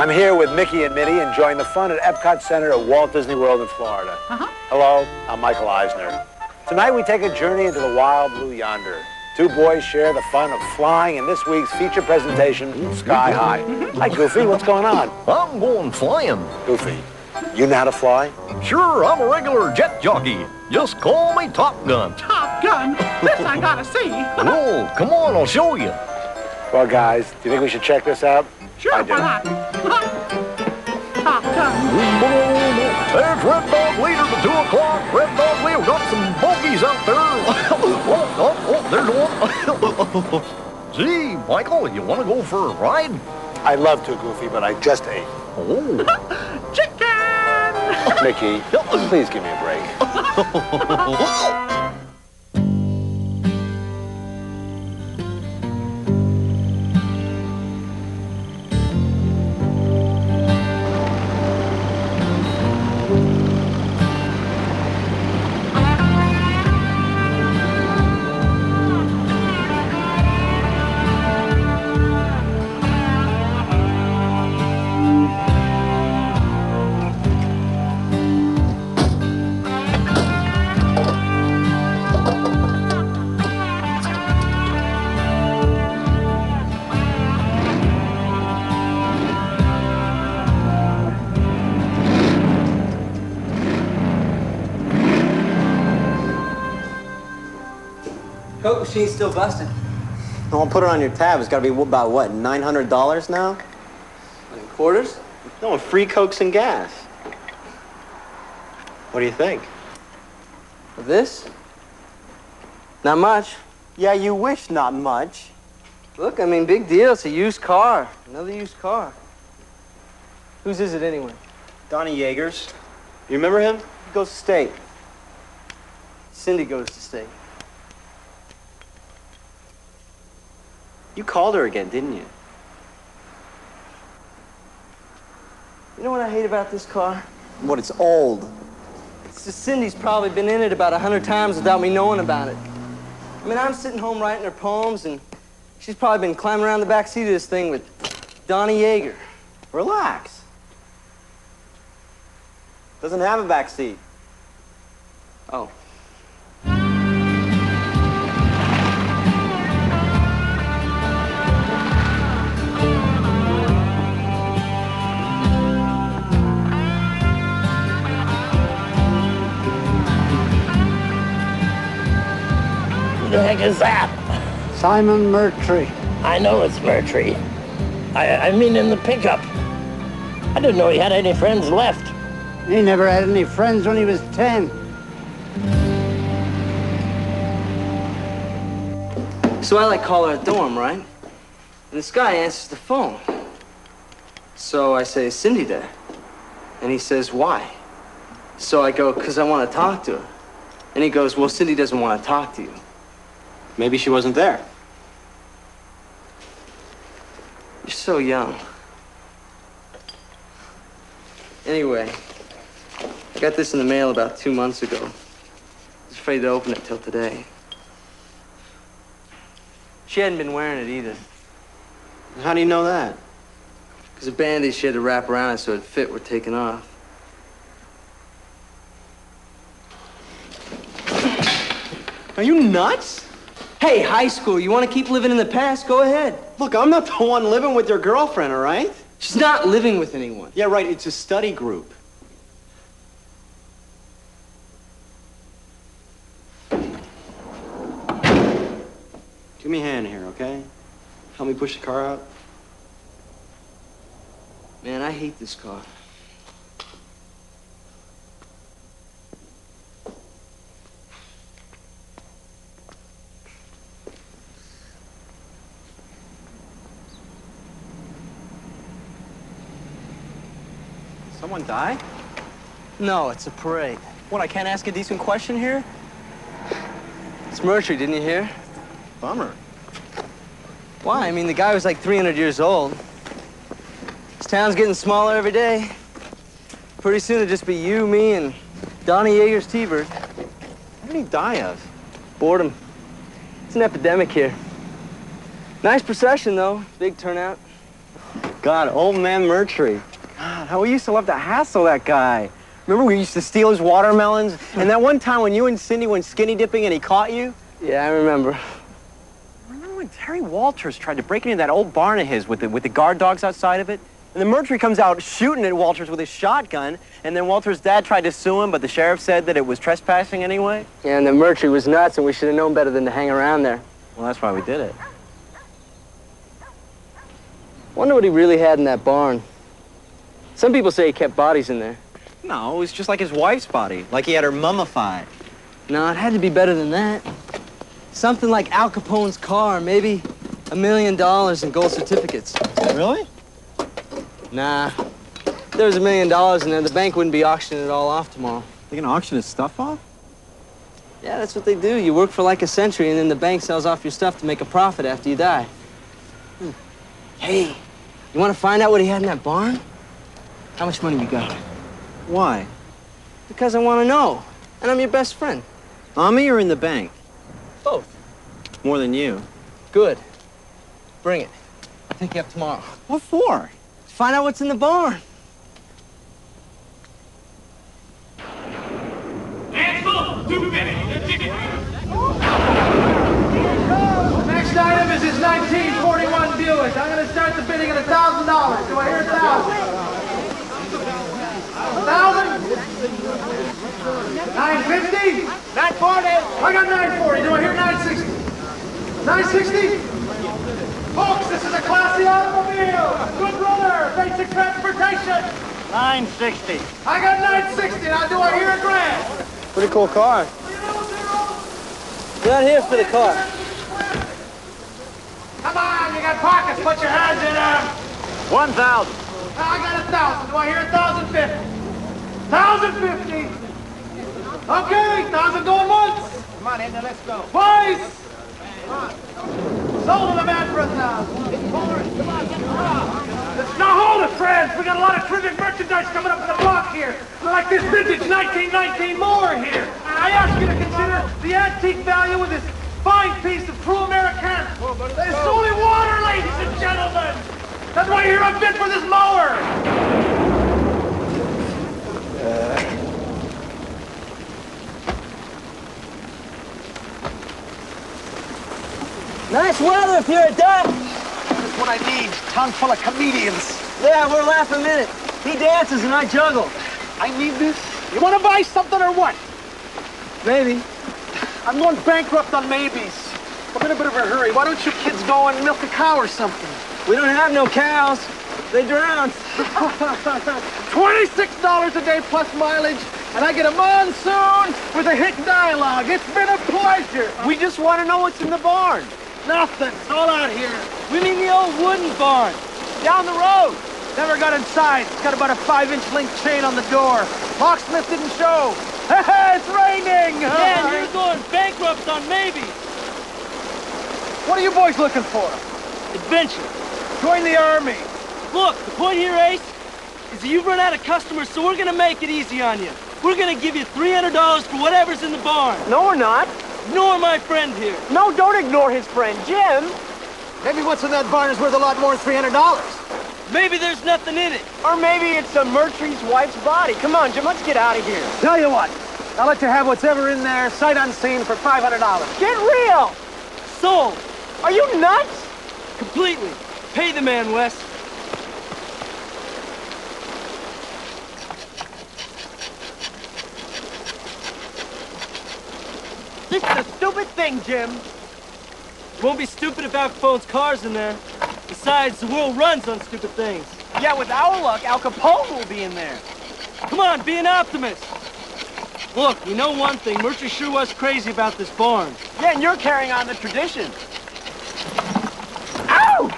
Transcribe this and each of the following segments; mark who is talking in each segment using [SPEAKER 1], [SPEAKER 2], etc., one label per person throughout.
[SPEAKER 1] I'm here with Mickey and Minnie enjoying the fun at Epcot Center at Walt Disney World in Florida. Hello, I'm Michael Eisner. Tonight we take a journey into the wild blue yonder. Two boys share the fun of flying in this week's feature presentation, Sky High. Hi, Goofy, what's going on?
[SPEAKER 2] I'm going flying.
[SPEAKER 1] Goofy, you know how to fly?
[SPEAKER 2] Sure, I'm a regular jet jockey. Just call me Top Gun.
[SPEAKER 3] Top Gun? This I gotta see.
[SPEAKER 2] Oh, come on, I'll show you.
[SPEAKER 1] Well, guys, do you think we should check this out?
[SPEAKER 3] Sure,
[SPEAKER 1] I do.
[SPEAKER 3] why not? Top Gun.
[SPEAKER 2] There's Red Dog Leader to 2 o'clock. Red Dog Leader, got some bogeys out there. There's one. Gee, Michael, you want to go for a ride?
[SPEAKER 1] I'd love to, Goofy, but I just ate.
[SPEAKER 2] Oh.
[SPEAKER 3] Chicken!
[SPEAKER 1] Mickey, please give me a break.
[SPEAKER 4] Coke machine's still busted. No, I'll put it on your tab. It's got to be about, what, $900 now?
[SPEAKER 5] In quarters?
[SPEAKER 4] No, free Cokes and gas. What do you think?
[SPEAKER 5] Of this? Not much.
[SPEAKER 4] Yeah, you wish not much.
[SPEAKER 5] Look, I mean, big deal. It's a used car. Another used car. Whose is it anyway?
[SPEAKER 4] Donnie Yeager's. You remember him? He goes to state.
[SPEAKER 5] Cindy goes to state.
[SPEAKER 4] You called her again, didn't you?
[SPEAKER 5] You know what I hate about this car?
[SPEAKER 4] What, it's old.
[SPEAKER 5] It's just Cindy's probably been in it about 100 times without me knowing about it. I mean, I'm sitting home writing her poems, and she's probably been climbing around the back seat of this thing with Donnie Yeager.
[SPEAKER 4] Relax. Doesn't have a back seat.
[SPEAKER 5] Oh.
[SPEAKER 6] Who the heck is that?
[SPEAKER 7] Simon Murtry.
[SPEAKER 6] I know it's Murtry. I mean in the pickup. I didn't know he had any friends left.
[SPEAKER 7] He never had any friends when he was 10.
[SPEAKER 5] So I call her at dorm, right? And this guy answers the phone. So I say, is Cindy there? And he says, why? So I go, because I want to talk to her. And he goes, well, Cindy doesn't want to talk to you.
[SPEAKER 4] Maybe she wasn't there.
[SPEAKER 5] You're so young. Anyway, I got this in the mail about 2 months ago. I was afraid to open it till today. She hadn't been wearing it either.
[SPEAKER 4] How do you know that?
[SPEAKER 5] Because the bandage she had to wrap around it so it fit were taken off.
[SPEAKER 4] Are you nuts?
[SPEAKER 5] Hey, high school, you want to keep living in the past? Go ahead.
[SPEAKER 4] Look, I'm not the one living with your girlfriend, all right?
[SPEAKER 5] She's not living with anyone.
[SPEAKER 4] Yeah, right, it's a study group. Give me a hand here, okay? Help me push the car out.
[SPEAKER 5] Man, I hate this car.
[SPEAKER 4] Someone die?
[SPEAKER 5] No, it's a parade.
[SPEAKER 4] What, I can't ask a decent question here?
[SPEAKER 5] It's Murtry, didn't you hear?
[SPEAKER 4] Bummer.
[SPEAKER 5] Why? I mean, the guy was like 300 years old. This town's getting smaller every day. Pretty soon it'll just be you, me, and Donnie Yeager's T-Bird.
[SPEAKER 4] What did he die of?
[SPEAKER 5] Boredom. It's an epidemic here. Nice procession, though. Big turnout.
[SPEAKER 4] God, old man Murtry. God, how we used to love to hassle that guy. Remember we used to steal his watermelons? And that one time when you and Cindy went skinny dipping and he caught you?
[SPEAKER 5] Yeah, I remember.
[SPEAKER 4] Remember when Terry Walters tried to break into that old barn of his with the guard dogs outside of it? And then Murtry comes out shooting at Walters with his shotgun, and then Walters' dad tried to sue him, but the sheriff said that it was trespassing anyway?
[SPEAKER 5] Yeah, and then Murtry was nuts, and we should have known better than to hang around there.
[SPEAKER 4] Well, that's why we did it.
[SPEAKER 5] Wonder what he really had in that barn. Some people say he kept bodies in there.
[SPEAKER 4] No, it was just like his wife's body, like he had her mummified.
[SPEAKER 5] No, it had to be better than that. Something like Al Capone's car, maybe $1 million in gold certificates.
[SPEAKER 4] Really?
[SPEAKER 5] Nah. If there was $1 million in there, the bank wouldn't be auctioning it all off tomorrow.
[SPEAKER 4] They can auction his stuff off?
[SPEAKER 5] Yeah, that's what they do. You work for like a century, and then the bank sells off your stuff to make a profit after you die. Hey, you want to find out what he had in that barn? How much money you got?
[SPEAKER 4] Why?
[SPEAKER 5] Because I want to know. And I'm your best friend.
[SPEAKER 4] On me or in the bank?
[SPEAKER 5] Both.
[SPEAKER 4] More than you.
[SPEAKER 5] Good. Bring it. I'll pick you up tomorrow.
[SPEAKER 4] What for?
[SPEAKER 5] Find out what's in the barn.
[SPEAKER 3] Next item is his 1941 Buick. I'm going to start the bidding at $1,000. Do I hear 1,000? 1,000? 950? 940. I got 940. Do I hear 960? 960? Folks, this is a classy automobile. Good runner. Basic transportation.
[SPEAKER 7] 960.
[SPEAKER 3] I got 960. Now do I hear a grand?
[SPEAKER 4] Pretty cool car.
[SPEAKER 5] You're not here for the car.
[SPEAKER 3] Come on, you got pockets. Put your hands in them.
[SPEAKER 7] 1,000.
[SPEAKER 3] I got 1,000. Do I hear 1,050? 1,050. Okay, 1,000 going once.
[SPEAKER 7] Come on, Enda, let's go.
[SPEAKER 3] Twice. Sold to the man for 1,000. Now hold it, friends. We got a lot of terrific merchandise coming up in the block here. Like this vintage 1919 mower here. I ask you to consider the antique value of this fine piece of true Americana. It's only water, ladies and gentlemen. That's why you're a bid for this mower.
[SPEAKER 5] Nice weather if you're a duck.
[SPEAKER 3] That's what I need. Town full of comedians.
[SPEAKER 5] Yeah, we're laughing a minute. He dances and I juggle.
[SPEAKER 3] I need this. You want to buy something or what?
[SPEAKER 5] Maybe.
[SPEAKER 3] I'm going bankrupt on maybes. I'm in a bit of a hurry. Why don't you kids go and milk a cow or something?
[SPEAKER 5] We don't have no cows. They drown.
[SPEAKER 3] $26 a day plus mileage, and I get a monsoon with a hit dialogue. It's been a pleasure.
[SPEAKER 4] We just want to know what's in the barn.
[SPEAKER 3] Nothing. It's all out here.
[SPEAKER 5] We mean the old wooden barn.
[SPEAKER 3] Down the road. Never got inside. It's got about a 5-inch link chain on the door. Locksmith didn't show. Hey, it's raining.
[SPEAKER 5] Yeah, and you're going bankrupt on maybe.
[SPEAKER 3] What are you boys looking for?
[SPEAKER 5] Adventure.
[SPEAKER 3] Join the army.
[SPEAKER 5] Look, the point here, Ace, is that you've run out of customers, so we're gonna make it easy on you. We're gonna give you $300 for whatever's in the barn.
[SPEAKER 4] No, we're not.
[SPEAKER 5] Ignore my friend here.
[SPEAKER 4] No, don't ignore his friend, Jim.
[SPEAKER 3] Maybe what's in that barn is worth a lot more than $300.
[SPEAKER 5] Maybe there's nothing in it.
[SPEAKER 4] Or maybe it's a Murtry's wife's body. Come on, Jim, let's get out of here.
[SPEAKER 3] Tell you what, I'll let you have what's ever in there, sight unseen, for $500.
[SPEAKER 4] Get real.
[SPEAKER 5] Sold.
[SPEAKER 4] Are you nuts?
[SPEAKER 5] Completely. Pay the man, Wes.
[SPEAKER 4] This is a stupid thing, Jim.
[SPEAKER 5] Won't be stupid if Al Capone's car's in there. Besides, the world runs on stupid things.
[SPEAKER 4] Yeah, with our luck, Al Capone will be in there.
[SPEAKER 5] Come on, be an optimist. Look, we know one thing. Murtry sure was crazy about this barn.
[SPEAKER 4] Yeah, and you're carrying on the tradition. Ow!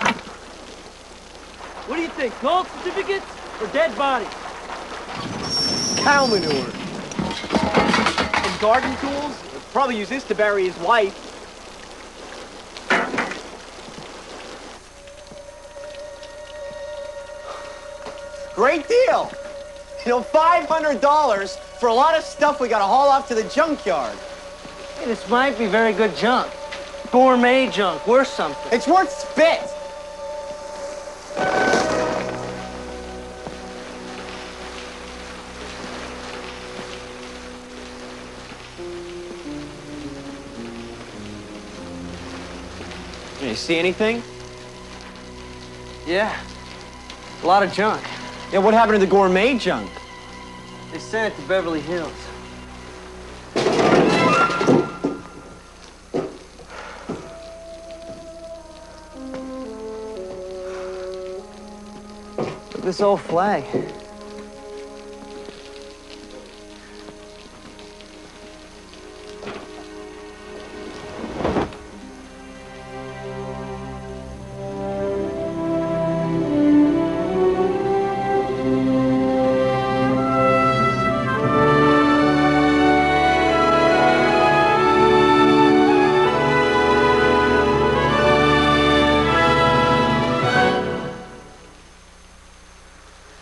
[SPEAKER 5] What do you think, gold certificates or dead bodies?
[SPEAKER 4] Cow manure. And garden tools. He'll probably use this to bury his wife. Great deal. You know, $500 for a lot of stuff we gotta haul off to the junkyard.
[SPEAKER 5] Hey, this might be very good junk. Gourmet junk, worth something.
[SPEAKER 4] It's worth spit. You see anything?
[SPEAKER 5] Yeah. A lot of junk.
[SPEAKER 4] Yeah, what happened to the gourmet junk?
[SPEAKER 5] They sent it to Beverly Hills. Look at this old flag.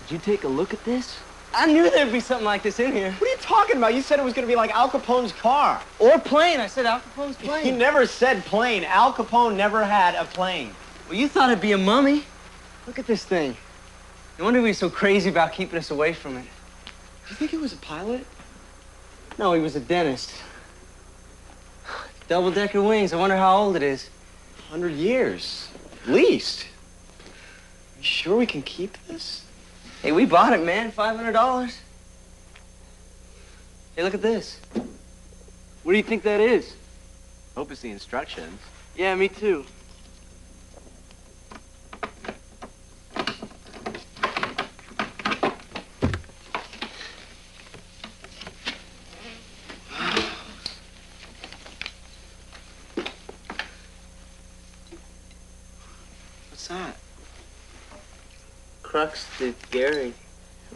[SPEAKER 5] Did you take a look at this? I knew there'd be something like this in here.
[SPEAKER 4] What are you talking about? You said it was going to be like Al Capone's car.
[SPEAKER 5] Or plane. I said Al Capone's plane.
[SPEAKER 4] He never said plane. Al Capone never had a plane.
[SPEAKER 5] Well, you thought it'd be a mummy. Look at this thing. No wonder he was so crazy about keeping us away from it.
[SPEAKER 4] Do you think he was a pilot?
[SPEAKER 5] No, he was a dentist. Double-decker wings. I wonder how old it is.
[SPEAKER 4] 100 years, at least. Are you sure we can keep this?
[SPEAKER 5] Hey, we bought it, man. $500. Hey, look at this. What do you think that is?
[SPEAKER 4] Hope it's the instructions.
[SPEAKER 5] Yeah, me too.
[SPEAKER 4] What's that?
[SPEAKER 5] Crux to Gary,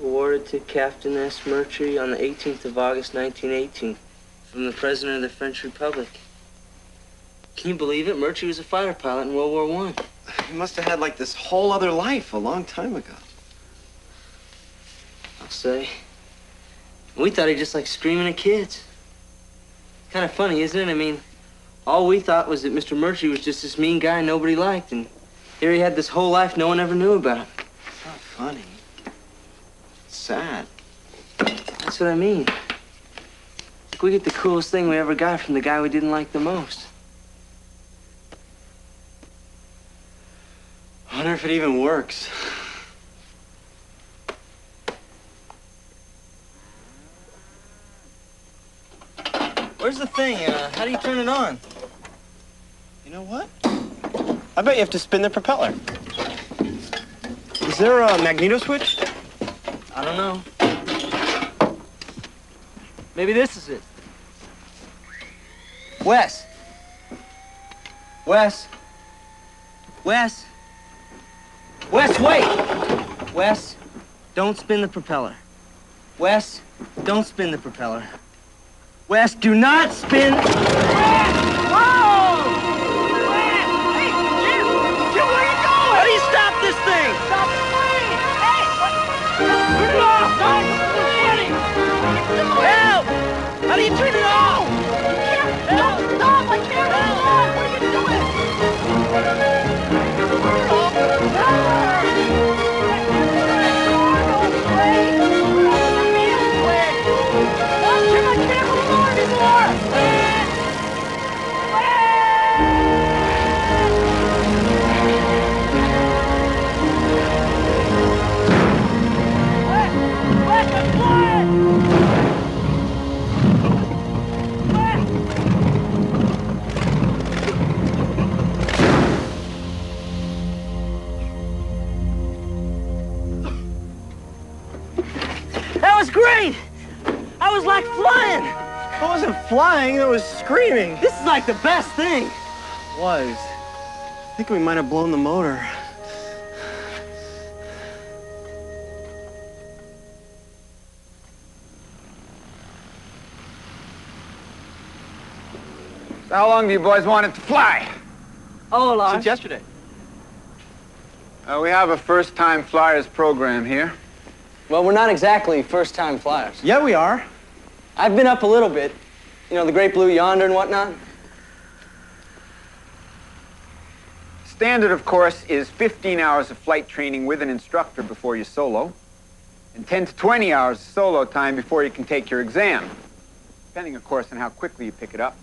[SPEAKER 5] awarded to Captain S. Mercury on the 18th of August, 1918, from the President of the French Republic. Can you believe it? Mercury was a fighter pilot in World War I.
[SPEAKER 4] He must have had like this whole other life a long time ago.
[SPEAKER 5] I'll say. We thought he just liked screaming at kids. Kind of funny, isn't it? I mean, all we thought was that Mr. Mercury was just this mean guy nobody liked, and here he had this whole life no one ever knew about.
[SPEAKER 4] It's not funny. It's sad.
[SPEAKER 5] That's what I mean. Like we get the coolest thing we ever got from the guy we didn't like the most.
[SPEAKER 4] I wonder if it even works.
[SPEAKER 5] Where's the thing? How do you turn it on?
[SPEAKER 4] You know what? I bet you have to spin the propeller. Is there a magneto switch?
[SPEAKER 5] I don't know. Maybe this is it. Wes. Wes. Wes. Wes, wait! Wes, don't spin the propeller. Wes, don't spin the propeller. Wes, do not spin.
[SPEAKER 3] Whoa! Hey, Jim! Jim, where are you going?
[SPEAKER 5] How do you stop this thing?
[SPEAKER 3] Stop the plane! Hey, what? Turn it off! Stop! We're sweating!
[SPEAKER 5] Help! How do you turn it off?
[SPEAKER 3] Stop! Stop! I can't hold on! What are you doing?
[SPEAKER 5] That was great! I was like flying!
[SPEAKER 4] I wasn't flying, I was screaming.
[SPEAKER 5] This is like the best thing!
[SPEAKER 4] It was. I think we might have blown the motor.
[SPEAKER 8] How long do you boys want it to fly?
[SPEAKER 5] Oh, Lars.
[SPEAKER 4] Since yesterday.
[SPEAKER 8] We have a first-time flyers program here.
[SPEAKER 5] Well, we're not exactly first-time flyers.
[SPEAKER 4] Yeah, we are.
[SPEAKER 5] I've been up a little bit. You know, the Great Blue Yonder and whatnot.
[SPEAKER 8] Standard, of course, is 15 hours of flight training with an instructor before you solo, and 10 to 20 hours of solo time before you can take your exam, depending, of course, on how quickly you pick it up.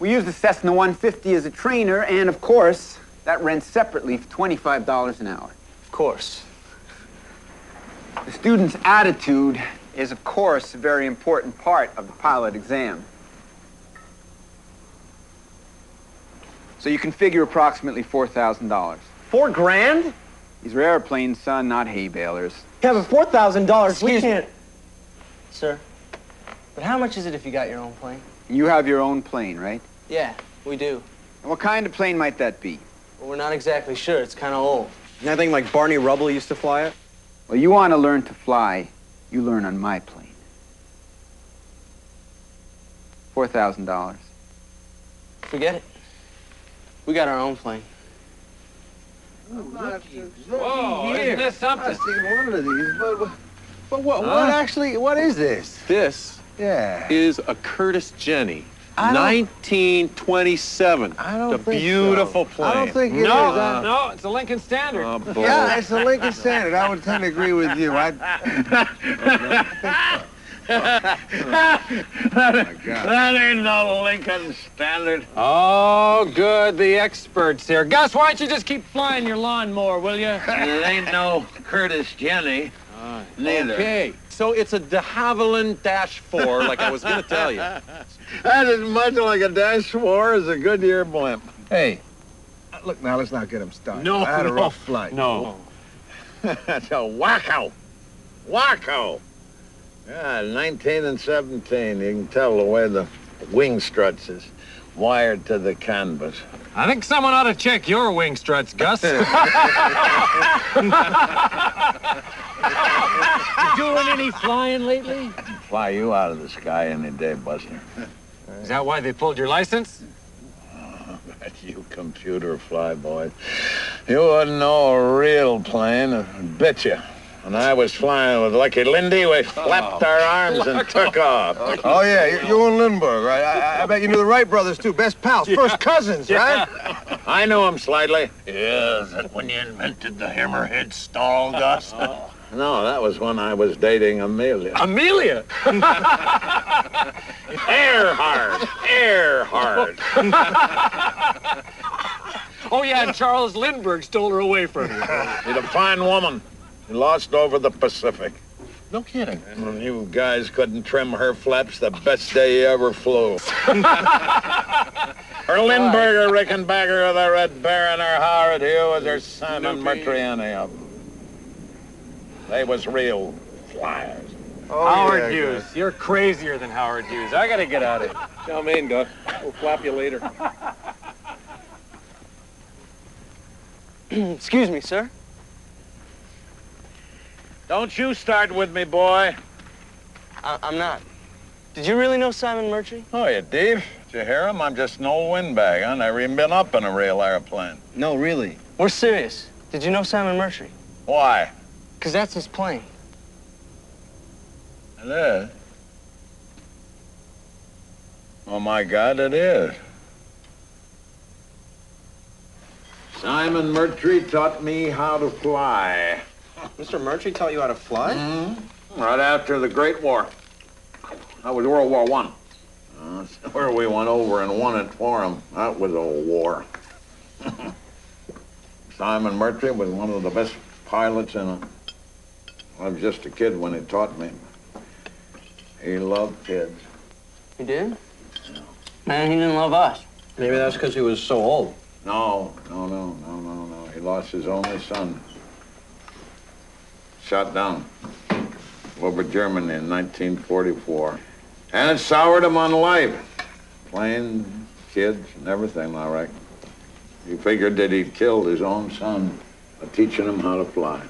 [SPEAKER 8] We use the Cessna 150 as a trainer, and of course, that rents separately for $25 an hour.
[SPEAKER 5] Of course.
[SPEAKER 8] The student's attitude is, of course, a very important part of the pilot exam. So you can figure approximately $4,000.
[SPEAKER 4] $4 grand?
[SPEAKER 8] These are airplanes, son, not hay balers.
[SPEAKER 4] Yeah, but $4,000, we
[SPEAKER 5] Excuse me.
[SPEAKER 4] can't.
[SPEAKER 5] Sir, but how much is it if you got your own plane?
[SPEAKER 8] You have your own plane, right?
[SPEAKER 5] Yeah, we do.
[SPEAKER 8] And what kind of plane might that be?
[SPEAKER 5] Well, we're not exactly sure. It's kind of old.
[SPEAKER 4] Nothing like Barney Rubble used to fly it?
[SPEAKER 8] Well, you want to learn to fly, you learn on my plane. $4,000.
[SPEAKER 5] Forget it. We got our own plane.
[SPEAKER 3] Whoa, isn't this something?
[SPEAKER 9] I've seen one of these, but what actually, what is this?
[SPEAKER 10] This
[SPEAKER 9] Yeah.
[SPEAKER 10] is a Curtis Jenny,
[SPEAKER 9] I don't-
[SPEAKER 10] 1927.
[SPEAKER 9] I don't
[SPEAKER 10] a
[SPEAKER 9] think
[SPEAKER 10] beautiful
[SPEAKER 9] so.
[SPEAKER 10] plane.
[SPEAKER 9] I don't think it is.
[SPEAKER 3] No, it's a Lincoln Standard.
[SPEAKER 10] Oh, boy.
[SPEAKER 9] Yeah, it's a Lincoln Standard. I would tend to agree with you.
[SPEAKER 10] Oh,
[SPEAKER 7] That ain't no Lincoln Standard.
[SPEAKER 3] Oh, good, the experts here. Gus, why don't you just keep flying your lawnmower, will you?
[SPEAKER 7] It ain't no Curtis Jenny. Neither.
[SPEAKER 10] Okay, so it's a de Havilland Dash 4, like I was going to tell you.
[SPEAKER 9] That's as much like a Dash 4 as a Goodyear blimp. Hey, look now, let's not get him started.
[SPEAKER 10] No,
[SPEAKER 9] I had a
[SPEAKER 10] no,
[SPEAKER 9] rough flight.
[SPEAKER 10] No.
[SPEAKER 9] That's a wacko. Wacko. Yeah, 19 and 17. You can tell the way the wing struts is wired to the canvas.
[SPEAKER 3] I think someone ought to check your wing struts, Gus. You doing any flying lately?
[SPEAKER 9] Fly you out of the sky any day, Buster.
[SPEAKER 3] Is that why they pulled your license?
[SPEAKER 9] You computer flyboy. You wouldn't know a real plane. I'd bet you. When I was flying with Lucky Lindy, we flapped our arms and took off.
[SPEAKER 2] Oh, yeah, you and Lindbergh, right? I bet you knew the Wright brothers, too. Best pals, first cousins, right?
[SPEAKER 9] I knew him slightly.
[SPEAKER 7] Yeah, is that when you invented the hammerhead stall, Gus?
[SPEAKER 9] No, that was when I was dating Amelia.
[SPEAKER 3] Amelia!
[SPEAKER 9] Earhart.
[SPEAKER 3] Oh, yeah, and Charles Lindbergh stole her away from you.
[SPEAKER 9] She's a fine woman. She lost over the Pacific.
[SPEAKER 10] No kidding.
[SPEAKER 9] When you guys couldn't trim her flaps, the best day you ever flew. Her Lindbergh, Rickenbacker of the Red Baron, her Howard Hughes, her Simon Murtry, any of them. They was real flyers.
[SPEAKER 3] Howard Hughes. You're crazier than Howard Hughes. I gotta get out of here.
[SPEAKER 10] Come in, Gus. We'll flap you later.
[SPEAKER 5] Excuse me, sir.
[SPEAKER 9] Don't you start with me, boy.
[SPEAKER 5] I'm not. Did you really know Simon Murtry?
[SPEAKER 9] Oh, you deep? Did you hear him? I'm just an old windbag. I never even been up in a real airplane.
[SPEAKER 4] No, really.
[SPEAKER 5] We're serious. Did you know Simon Murtry?
[SPEAKER 9] Why?
[SPEAKER 5] Because that's his plane.
[SPEAKER 9] It is. Oh, my God, it is. Simon Murtry taught me how to fly.
[SPEAKER 4] Mr. Murtry taught you how to fly?
[SPEAKER 9] Right after the Great War. That was World War I. That's where we went over and won it for him. That was a war. Simon Murtry was one of the best pilots in it. I was just a kid when he taught me. He loved kids.
[SPEAKER 5] He did? Man, he didn't love us.
[SPEAKER 4] Maybe that's because he was so old.
[SPEAKER 9] No. He lost his only son. Shot down over Germany in 1944. And it soured him on life. Planes, kids, and everything, I reckon. He figured that he'd killed his own son by teaching him how to fly.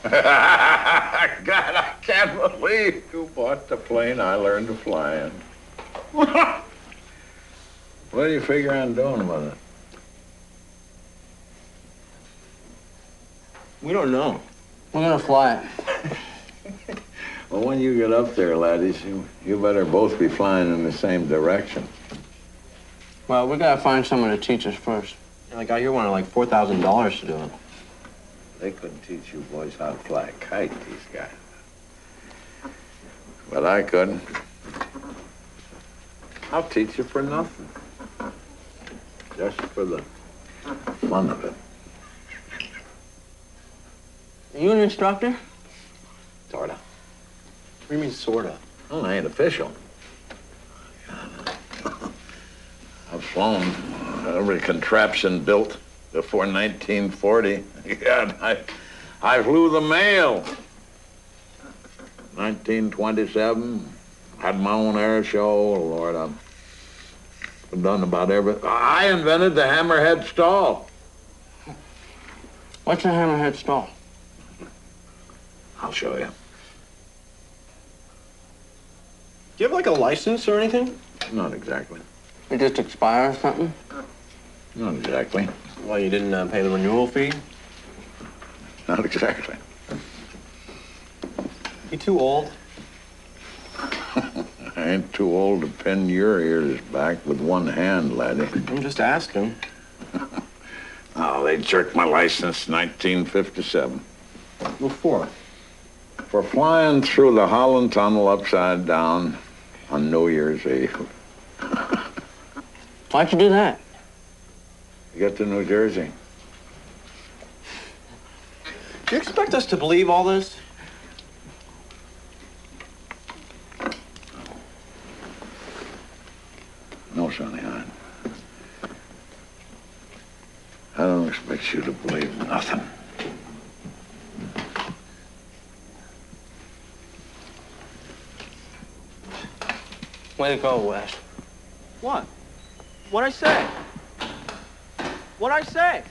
[SPEAKER 9] God, I can't believe you bought the plane I learned to fly in. What do you figure on doing with it?
[SPEAKER 4] We don't know.
[SPEAKER 5] We're gonna fly it.
[SPEAKER 9] Well, when you get up there, laddies, you better both be flying in the same direction.
[SPEAKER 5] Well, we gotta find someone to teach us first.
[SPEAKER 4] And the guy here wanted like $4,000 to do it.
[SPEAKER 9] They couldn't teach you boys how to fly a kite, these guys. But I couldn't. I'll teach you for nothing. Just for the fun of it.
[SPEAKER 5] Are you an instructor?
[SPEAKER 9] Sorta.
[SPEAKER 4] What do you mean, sorta?
[SPEAKER 9] Well, I ain't official. I've flown every contraption built before 1940. Yeah, I flew the Mail. 1927. Had my own air show. Oh, Lord, I've done about everything. I invented the hammerhead stall.
[SPEAKER 5] What's a hammerhead stall?
[SPEAKER 9] I'll show you.
[SPEAKER 4] Do you have like a license or anything?
[SPEAKER 9] Not exactly.
[SPEAKER 5] It just expires or something?
[SPEAKER 9] Not exactly.
[SPEAKER 4] Well, you didn't pay the renewal fee?
[SPEAKER 9] Not exactly.
[SPEAKER 4] You too old?
[SPEAKER 9] I ain't too old to pin your ears back with one hand, laddie.
[SPEAKER 4] I'm just asking.
[SPEAKER 9] Oh, they jerked my license 1957.
[SPEAKER 4] What for?
[SPEAKER 9] For flying through the Holland Tunnel upside down on New Year's Eve.
[SPEAKER 5] Why'd you do that?
[SPEAKER 9] To get to New Jersey.
[SPEAKER 4] Do you expect us to believe all this?
[SPEAKER 9] No, Sonny, I don't expect you to believe nothing.
[SPEAKER 5] Way to go, Wes.
[SPEAKER 4] What? What'd I say? What'd I say?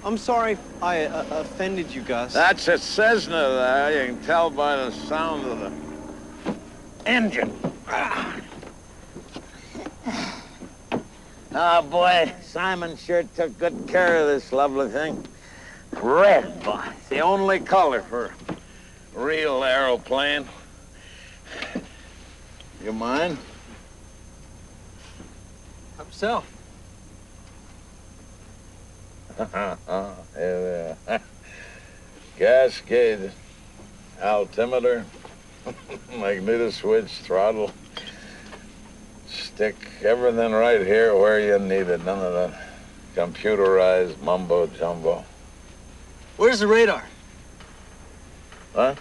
[SPEAKER 4] I'm sorry I offended you, Gus.
[SPEAKER 9] That's a Cessna there. You can tell by the sound of the engine. Oh, boy, Simon sure took good care of this lovely thing. Red, boy. It's the only color for a real aeroplane. You mind?
[SPEAKER 5] Help yourself.
[SPEAKER 9] Yeah. Gas gauge, altimeter, magneto switch, throttle. Stick everything right here where you need it. None of that computerized mumbo jumbo.
[SPEAKER 5] Where's the radar?
[SPEAKER 9] What?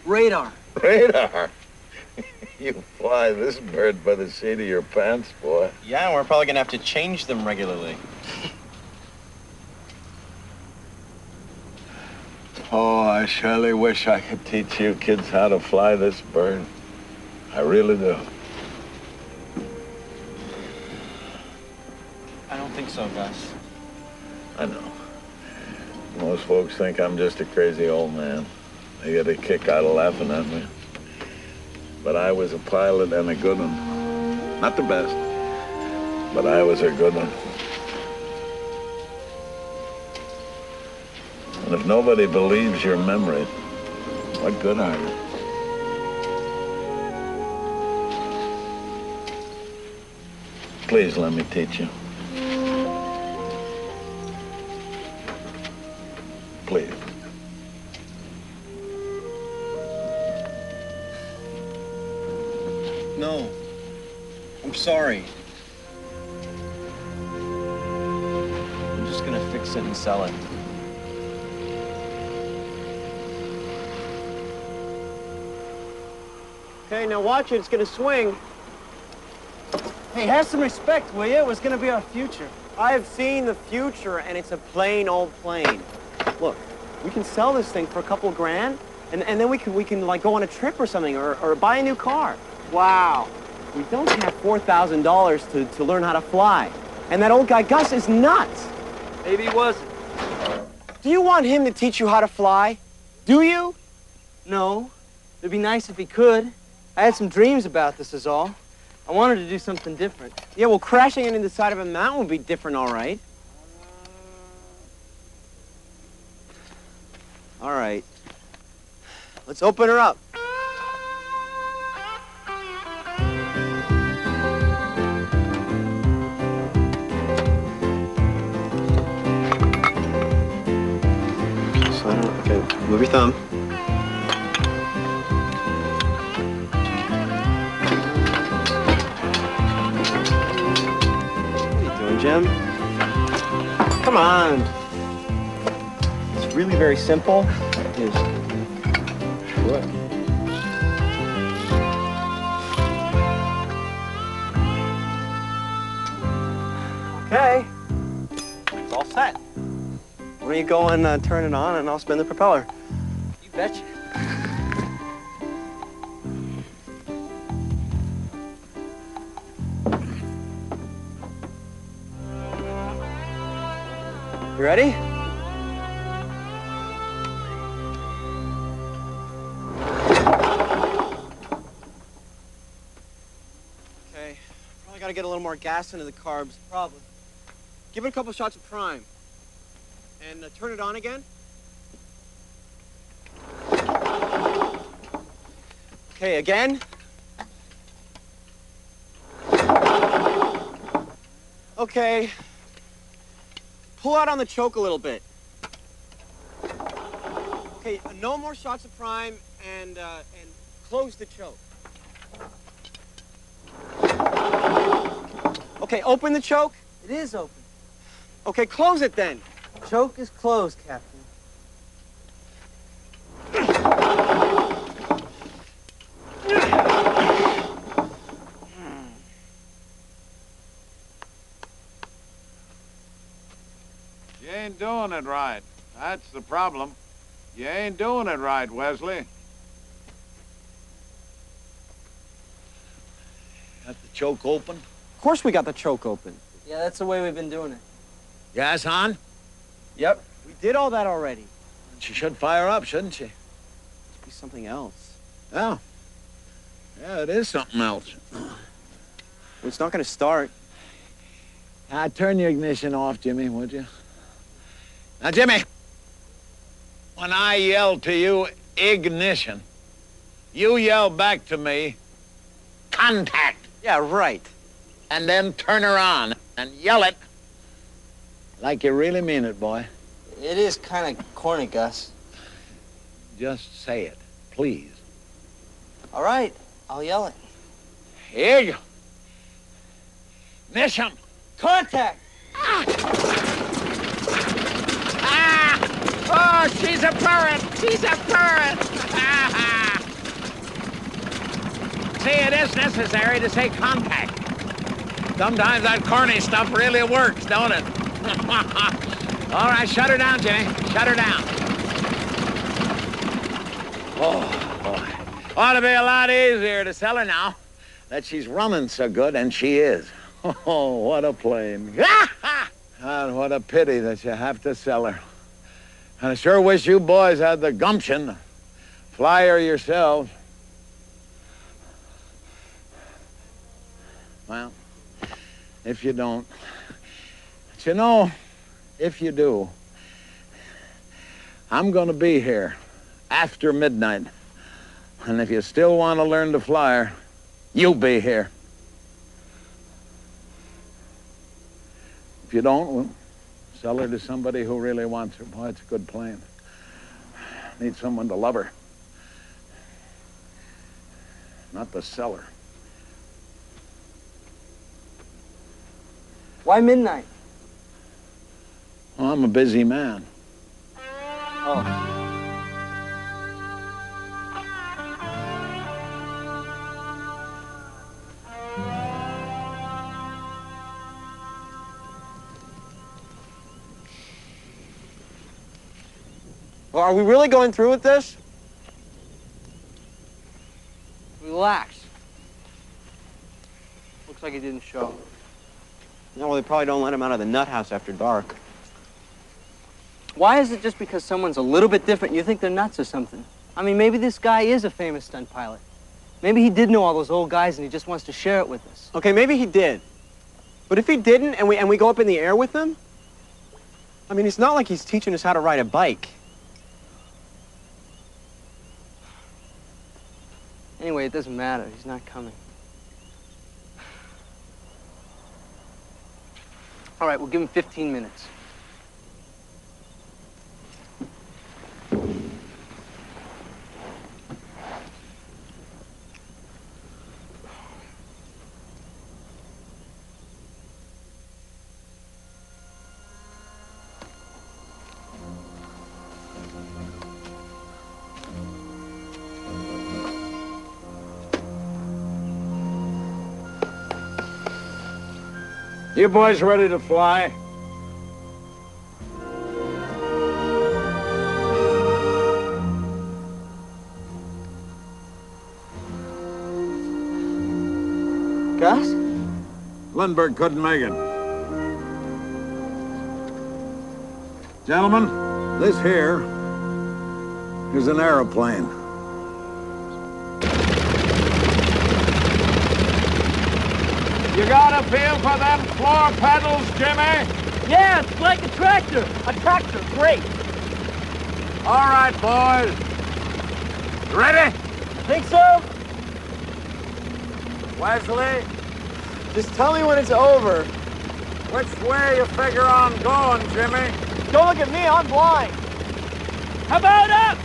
[SPEAKER 5] Radar.
[SPEAKER 9] Radar? You fly this bird by the seat of your pants, boy.
[SPEAKER 4] Yeah, we're probably gonna have to change them regularly.
[SPEAKER 9] Oh, I surely wish I could teach you kids how to fly this bird. I really do.
[SPEAKER 4] I don't think so, Gus.
[SPEAKER 9] I know. Most folks think I'm just a crazy old man. They get a kick out of laughing at me. But I was a pilot and a good one. Not the best, but I was a good one. And if nobody believes your memory, what good are you? Please let me teach you. Please.
[SPEAKER 4] No. I'm sorry. I'm just gonna fix it and sell it. Okay, now watch it. It's gonna swing. Hey, have some respect, will you? It was gonna be our future. I have seen the future, and it's a plain old plane. Look, we can sell this thing for a couple grand, and then we can like go on a trip or something, or buy a new car. Wow. We don't have $4,000 to learn how to fly. And that old guy Gus is nuts.
[SPEAKER 5] Maybe he wasn't.
[SPEAKER 4] Do you want him to teach you how to fly? Do you?
[SPEAKER 5] No. It'd be nice if he could. I had some dreams about this is all. I wanted to do something different.
[SPEAKER 4] Yeah, well, crashing it into the side of a mountain would be different, all right. All right. Let's open her up. Move your thumb. What are you doing, Jim? Come on. It's really very simple. Just... What? Okay. It's all set. Why don't you go and turn it on, and I'll spin the propeller.
[SPEAKER 5] You betcha.
[SPEAKER 4] You ready? Okay. Probably gotta get a little more gas into the carbs. Probably. Give it a couple shots of prime. And turn it on again. Okay, again. Okay. Pull out on the choke a little bit. Okay, no more shots of prime, and close the choke. Okay, open the choke.
[SPEAKER 5] It is open.
[SPEAKER 4] Okay, close it then.
[SPEAKER 5] Choke is closed, Captain.
[SPEAKER 9] You ain't doing it right. That's the problem. You ain't doing it right, Wesley.
[SPEAKER 2] Got the choke open?
[SPEAKER 4] Of course we got the choke open.
[SPEAKER 5] Yeah, that's the way we've been doing it.
[SPEAKER 2] Gas on?
[SPEAKER 4] Yep. We did all that already.
[SPEAKER 2] She should fire up, shouldn't she?
[SPEAKER 4] Must be something else.
[SPEAKER 2] Oh. Yeah, it is something else.
[SPEAKER 4] Well, it's not going to start.
[SPEAKER 2] Turn your ignition off, Jimmy, would you? Now, Jimmy, when I yell to you, ignition, you yell back to me, contact.
[SPEAKER 4] Yeah, right.
[SPEAKER 2] And then turn her on and yell it like you really mean it, boy.
[SPEAKER 5] It is kind of corny, Gus.
[SPEAKER 2] Just say it, please.
[SPEAKER 5] All right, I'll yell it.
[SPEAKER 2] Here you go. Mission.
[SPEAKER 5] Contact!
[SPEAKER 2] Oh, she's a bird! She's a bird! See, it is necessary to say contact. Sometimes that corny stuff really works, don't it? All right, shut her down, Jimmy. Shut her down. Oh, boy. Ought to be a lot easier to sell her now that she's running so good, and she is. Oh, what a plane. And what a pity that you have to sell her. And I sure wish you boys had the gumption to fly her yourselves. Well, if you don't. But you know, if you do, I'm going to be here after midnight. And if you still want to learn to fly her, you'll be here. If you don't, well, sell her to somebody who really wants her. Boy, it's a good plane. Need someone to love her. Not the seller.
[SPEAKER 5] Why midnight?
[SPEAKER 2] Well, I'm a busy man.
[SPEAKER 5] Oh.
[SPEAKER 4] Well, are we really going through with this?
[SPEAKER 5] Relax. Looks like he didn't show.
[SPEAKER 4] No, well, they probably don't let him out of the nut house after dark.
[SPEAKER 5] Why is it just because someone's a little bit different you think they're nuts or something? I mean, maybe this guy is a famous stunt pilot. Maybe he did know all those old guys and he just wants to share it with us.
[SPEAKER 4] Okay, maybe he did. But if he didn't and we go up in the air with him, I mean, it's not like he's teaching us how to ride a bike.
[SPEAKER 5] Anyway, it doesn't matter. He's not coming. All right, we'll give him 15 minutes.
[SPEAKER 9] You boys ready to fly?
[SPEAKER 5] Gus?
[SPEAKER 9] Lindbergh couldn't make it. Gentlemen, this here is an airplane.
[SPEAKER 10] You got a feel for them floor pedals, Jimmy?
[SPEAKER 6] Yeah, it's like a tractor. A tractor, great.
[SPEAKER 9] All right, boys. Ready?
[SPEAKER 6] Think so?
[SPEAKER 9] Wesley,
[SPEAKER 4] Just tell me when it's over.
[SPEAKER 9] which way you figure on going, Jimmy?
[SPEAKER 6] Don't look at me, I'm blind. How about up?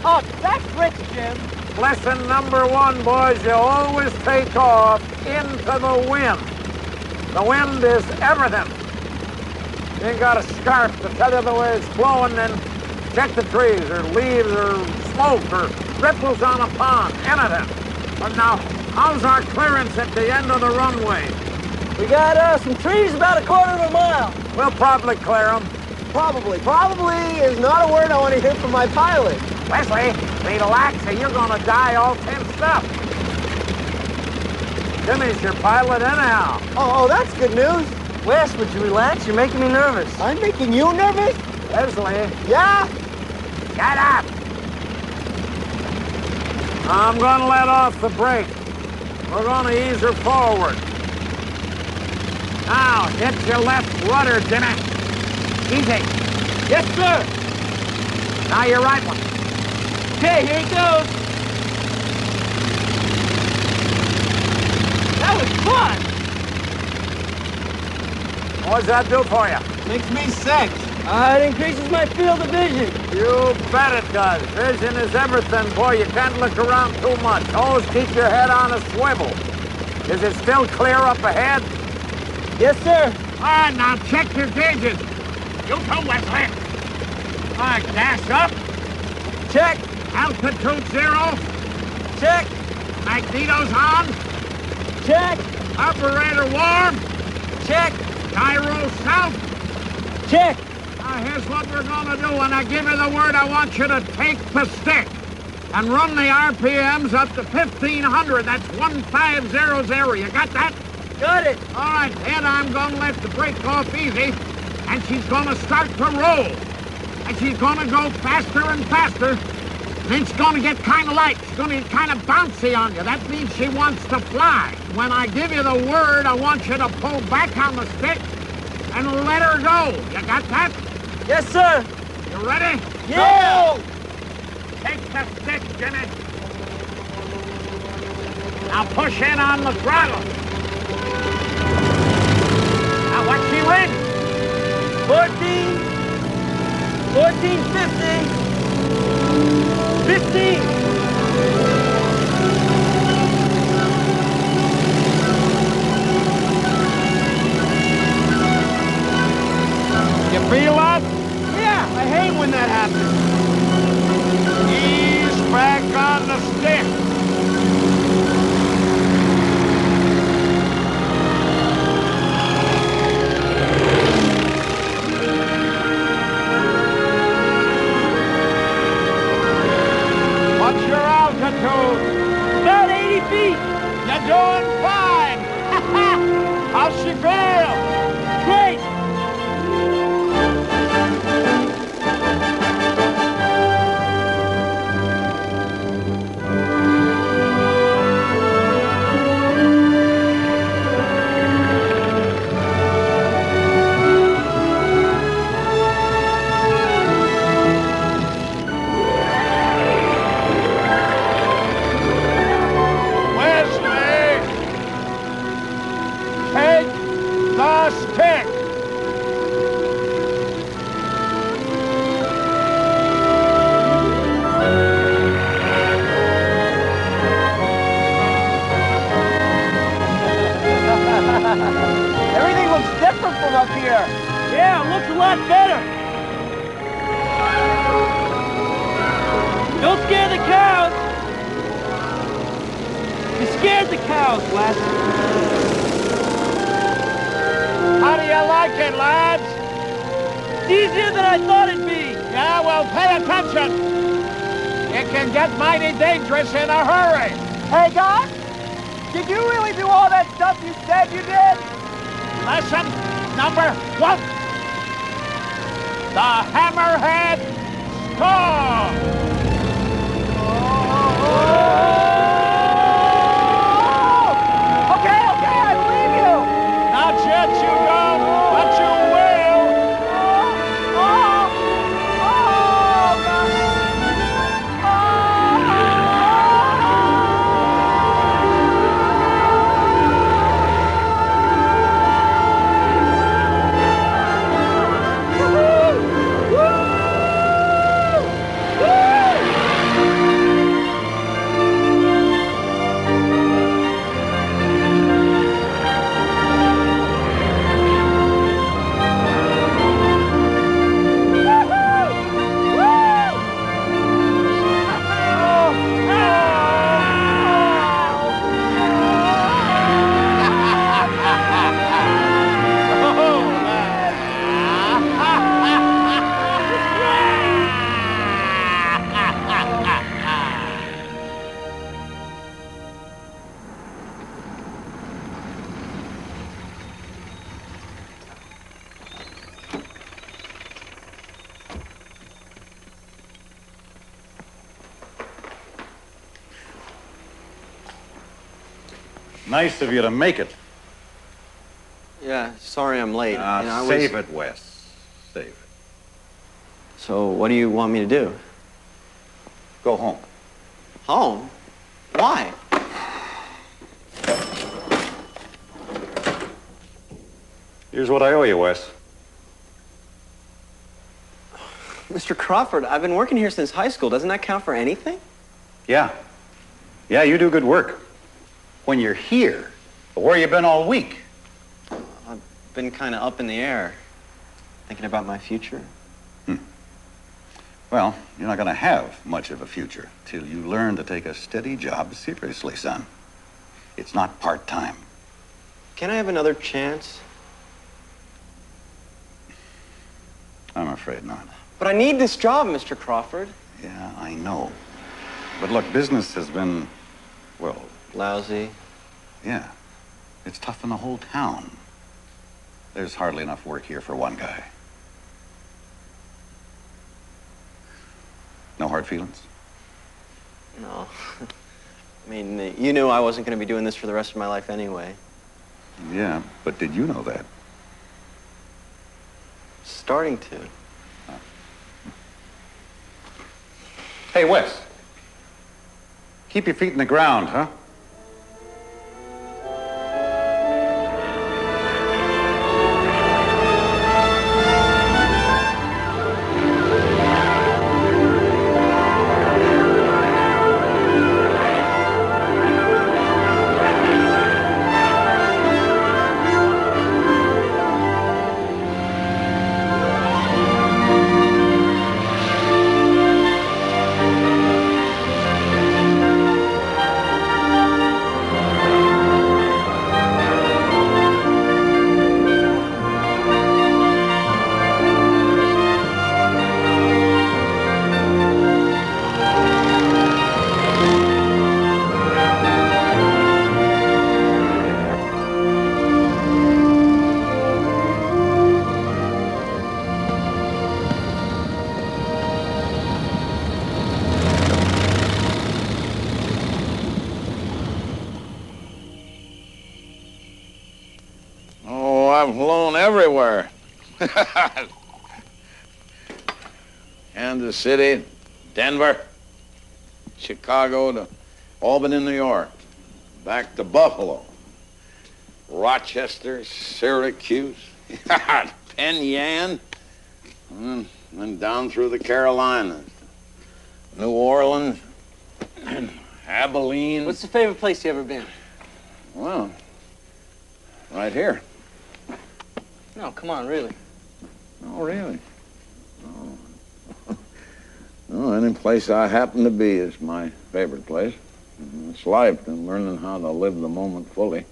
[SPEAKER 6] Up, that's rich, Jim.
[SPEAKER 9] Lesson number one, boys, you always take off into the wind. The wind is everything. You ain't got a scarf to tell you the way it's blowing, then check the trees or leaves or smoke or ripples on a pond, anything. But now, how's our clearance at the end of the runway?
[SPEAKER 6] We got some trees about a quarter of a mile.
[SPEAKER 9] We'll probably clear them.
[SPEAKER 4] Probably. Probably is not a word I want to hear from my pilot.
[SPEAKER 9] Wesley, relax or you're gonna die all tensed up. Jimmy's your pilot anyhow.
[SPEAKER 4] Oh, that's good news.
[SPEAKER 5] Wes, would you relax? You're making me nervous.
[SPEAKER 4] I'm making you nervous?
[SPEAKER 9] Wesley,
[SPEAKER 4] Yeah?
[SPEAKER 9] shut up. I'm gonna let off the brake. We're gonna ease her forward. Now, hit your left rudder, Jimmy. Easy.
[SPEAKER 6] Yes, sir.
[SPEAKER 9] Now your right one.
[SPEAKER 6] Okay, here it goes. That was fun.
[SPEAKER 9] What's that do for you?
[SPEAKER 4] Makes me sick.
[SPEAKER 6] It increases my field of vision.
[SPEAKER 9] You bet it does. Vision is everything, boy. You can't look around too much. Always keep your head on a swivel. Is it still clear up ahead?
[SPEAKER 6] Yes, sir.
[SPEAKER 9] All right, now check your gauges.
[SPEAKER 7] You too, Wesley.
[SPEAKER 9] All right, gas up.
[SPEAKER 6] Check.
[SPEAKER 9] Altitude 0.
[SPEAKER 6] Check.
[SPEAKER 9] Magneto's on.
[SPEAKER 6] Check.
[SPEAKER 9] Operator warm.
[SPEAKER 6] Check.
[SPEAKER 9] Gyro south.
[SPEAKER 6] Check.
[SPEAKER 9] Now, here's what we're gonna do. When I give you the word, I want you to take the stick and run the RPMs up to 1,500. That's 1500. You got that?
[SPEAKER 6] Got it.
[SPEAKER 9] All right, then I'm gonna let the brake off easy, and she's gonna start to roll. And she's gonna go faster and faster. Then she's gonna get kind of light. She's gonna get kind of bouncy on you. That means she wants to fly. When I give you the word, I want you to pull back on the stick and let her go. You got that?
[SPEAKER 6] Yes, sir.
[SPEAKER 9] You ready?
[SPEAKER 6] Yeah.
[SPEAKER 9] Take the stick, Jimmy. Now push in on the throttle. Now what's she win?
[SPEAKER 6] 1450. 15.
[SPEAKER 9] You feel that?
[SPEAKER 6] Yeah, I hate when that happens.
[SPEAKER 9] Ease back on the stick. What's your altitude?
[SPEAKER 6] About 80 feet.
[SPEAKER 9] You're doing fine. How's she feel?
[SPEAKER 6] Great. Everything looks different from up here. Yeah, it looks a lot better. Don't scare the cows. You scared the cows, Wes.
[SPEAKER 10] How do you like it, lads?
[SPEAKER 3] It's easier than I thought it'd be.
[SPEAKER 10] Yeah, well, pay attention. It can get mighty dangerous in a hurry.
[SPEAKER 4] Hey, Doc, did you really do all that stuff you said you did?
[SPEAKER 10] Lesson number 1. The Hammerhead Score.
[SPEAKER 4] Okay, I believe you.
[SPEAKER 10] Not yet, you don't, but you will.
[SPEAKER 11] Nice of you to make it.
[SPEAKER 4] Yeah, sorry I'm late.
[SPEAKER 11] Save it, Wes. Save it.
[SPEAKER 4] So what do you want me to do?
[SPEAKER 11] Go home.
[SPEAKER 4] Home? Why?
[SPEAKER 11] Here's what I owe you, Wes.
[SPEAKER 4] Mr. Crawford, I've been working here since high school. Doesn't that count for anything?
[SPEAKER 11] Yeah. Yeah, you do good work. When you're here. But where you been all week?
[SPEAKER 4] I've been kind of up in the air, thinking about my future.
[SPEAKER 11] Well, you're not going to have much of a future till you learn to take a steady job seriously, son. It's not part-time.
[SPEAKER 4] Can I have another chance?
[SPEAKER 11] I'm afraid not.
[SPEAKER 4] But I need this job, Mr. Crawford.
[SPEAKER 11] Yeah, I know. But look, business has been, well...
[SPEAKER 4] Lousy.
[SPEAKER 11] Yeah. It's tough in the whole town. There's hardly enough work here for one guy. No hard feelings?
[SPEAKER 4] No. I mean, you knew I wasn't going to be doing this for the rest of my life anyway.
[SPEAKER 11] Yeah, but did you know that?
[SPEAKER 4] Starting to.
[SPEAKER 11] Hey, Wes. Keep your feet in the ground, huh?
[SPEAKER 9] I've flown everywhere. Kansas City, Denver, Chicago to Albany, New York, back to Buffalo, Rochester, Syracuse, Penn Yan, and then down through the Carolinas, New Orleans, Abilene.
[SPEAKER 5] What's the favorite place you ever been?
[SPEAKER 9] Well, right here.
[SPEAKER 5] No, come on, really.
[SPEAKER 9] Oh, really? Oh. No, any place I happen to be is my favorite place. It's life and learning how to live the moment fully.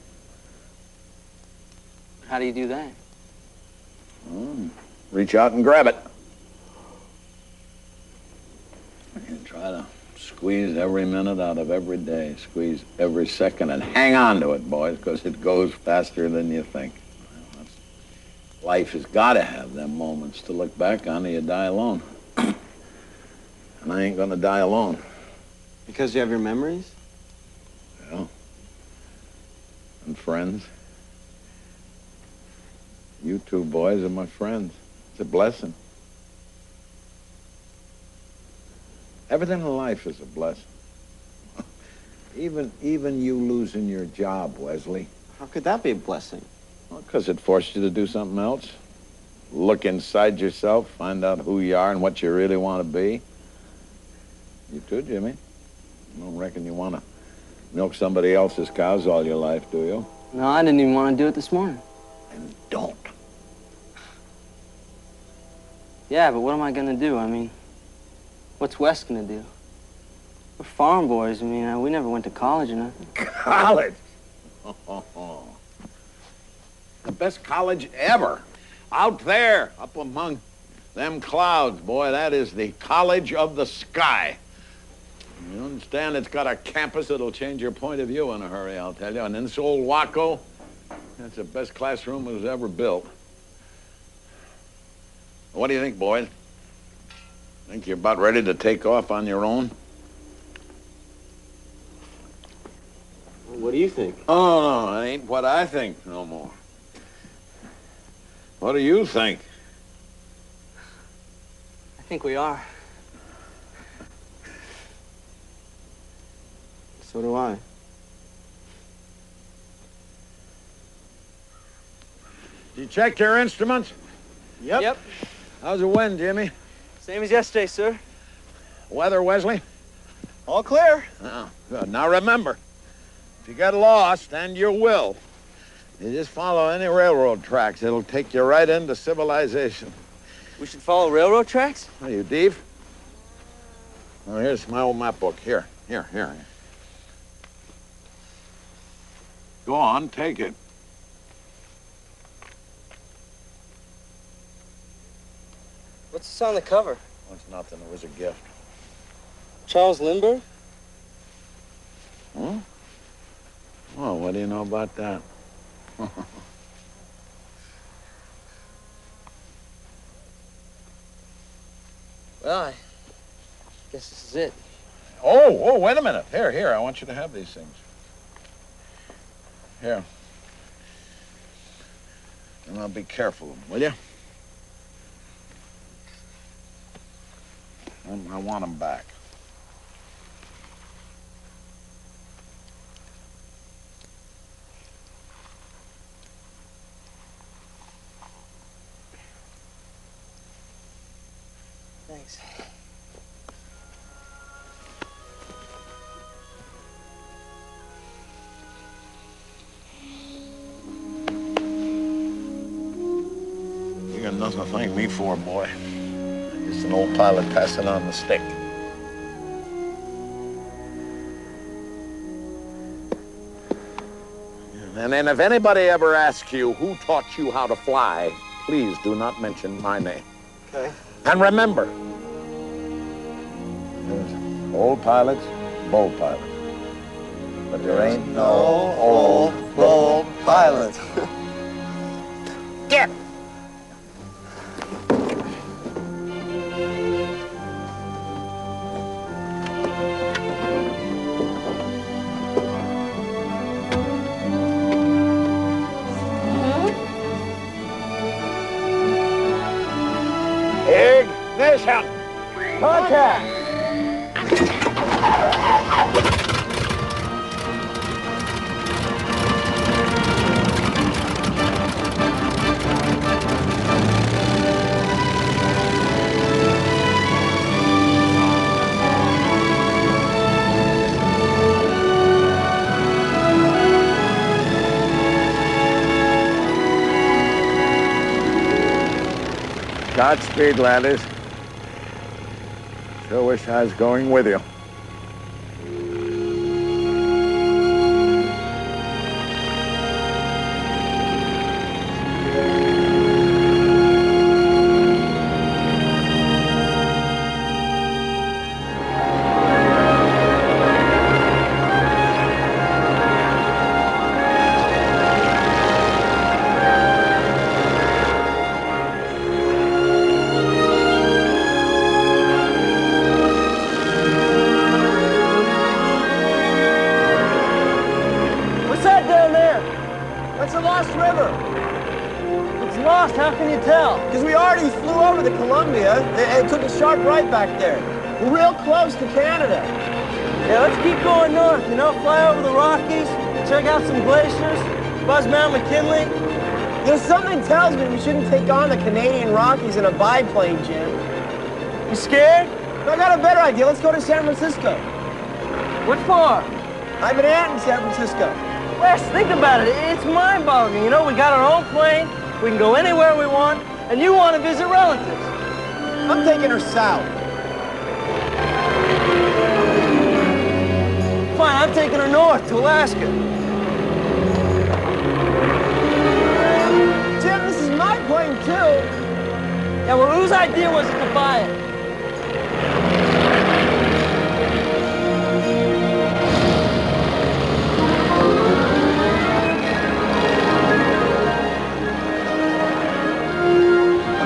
[SPEAKER 5] How do you do that?
[SPEAKER 2] reach out and grab it. And try to squeeze every minute out of every day. Squeeze every second and hang on to it, boys, because it goes faster than you think. Life has got to have them moments to look back on or you die alone. And I ain't going to die alone.
[SPEAKER 4] Because you have your memories?
[SPEAKER 2] Yeah. And friends. You two boys are my friends. It's a blessing. Everything in life is a blessing. Even you losing your job, Wesley.
[SPEAKER 4] How could that be a blessing?
[SPEAKER 2] Well, because it forced you to do something else. Look inside yourself, find out who you are and what you really want to be. You too, Jimmy. I don't reckon you want to milk somebody else's cows all your life, do you?
[SPEAKER 5] No, I didn't even want to do it this morning.
[SPEAKER 2] And don't.
[SPEAKER 5] Yeah, but what am I gonna do? I mean, what's Wes gonna do? We're farm boys. I mean, we never went to college or nothing.
[SPEAKER 2] College? The best college ever. Out there, up among them clouds, boy, that is the college of the sky. You understand? It's got a campus that'll change your point of view in a hurry, I'll tell you. And in this old Waco, that's the best classroom that was ever built. What do you think, boys? Think you're about ready to take off on your own?
[SPEAKER 4] What do you think?
[SPEAKER 2] Oh, no, it ain't what I think no more. What do you think?
[SPEAKER 5] I think we are.
[SPEAKER 4] So do I.
[SPEAKER 2] You checked your instruments?
[SPEAKER 4] Yep.
[SPEAKER 2] How's the wind, Jimmy?
[SPEAKER 5] Same as yesterday, sir.
[SPEAKER 2] Weather, Wesley?
[SPEAKER 4] All clear.
[SPEAKER 2] Oh, good. Now remember, if you get lost, and you will, you just follow any railroad tracks. It'll take you right into civilization.
[SPEAKER 5] We should follow railroad tracks?
[SPEAKER 2] Are you deaf? Well, here's my old map book. Here. Go on, take it.
[SPEAKER 5] What's this on the cover?
[SPEAKER 2] Oh, it's nothing. It was a gift.
[SPEAKER 5] Charles Lindbergh?
[SPEAKER 2] Huh? Oh, what do you know about that?
[SPEAKER 5] Well, I guess this is it.
[SPEAKER 2] Oh, wait a minute. Here, I want you to have these things. Here. And I'll be careful, will you? I want them back.
[SPEAKER 5] Thanks.
[SPEAKER 2] You got nothing to thank me for, boy. Just an old pilot passing on the stick. And then if anybody ever asks you who taught you how to fly, please do not mention my name.
[SPEAKER 4] Okay.
[SPEAKER 2] And remember, there's old pilots, bold pilots. But there ain't no old, bold pilot. Get! Ignition! Contact! Godspeed, laddies. Sure wish I was going with you.
[SPEAKER 4] over the Columbia and took a sharp right back there. We're real close to Canada. Yeah, let's keep going north, you know, fly over the Rockies, check out some glaciers, buzz Mount McKinley. You know, something tells me we shouldn't take on the Canadian Rockies in a biplane, Jim. You scared? I got a better idea. Let's go to San Francisco. What for? I have an aunt in San Francisco. Wes, think about it. It's mind-boggling. You know, we got our own plane. We can go anywhere we want. And you want to visit relatives. I'm taking her south. Fine, I'm taking her north to Alaska. Jim, this is my plane, too. Yeah, well, whose idea was it to buy it?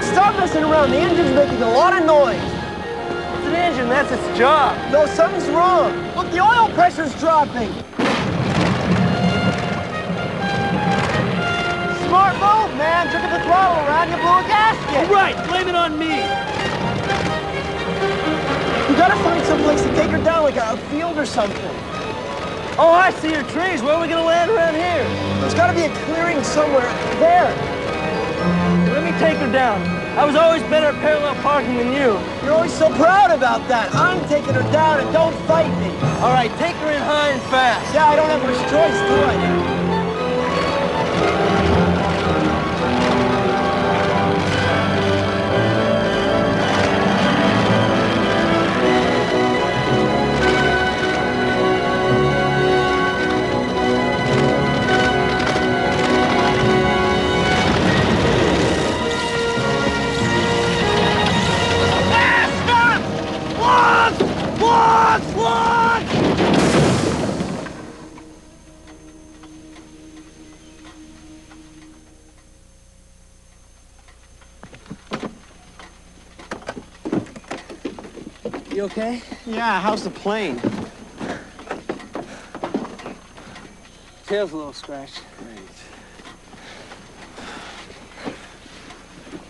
[SPEAKER 4] Stop messing around. The engine's making a lot of noise. It's an engine. That's its job. No, something's wrong. Look, the oil pressure's dropping. Smart move, man. Took the throttle around, you blew a gasket. Right. Blame it on me. You gotta find some place to take her down, like a field or something. Oh, I see your trees. Where are we gonna land around here? There's gotta be a clearing somewhere. There. Let me take her down. I was always better at parallel parking than you. You're always so proud about that. I'm taking her down, and don't fight me. All right, take her in high and fast. Yeah, I don't have much choice, do I? You okay? Yeah, how's the plane? Tail's a little scratched. Great.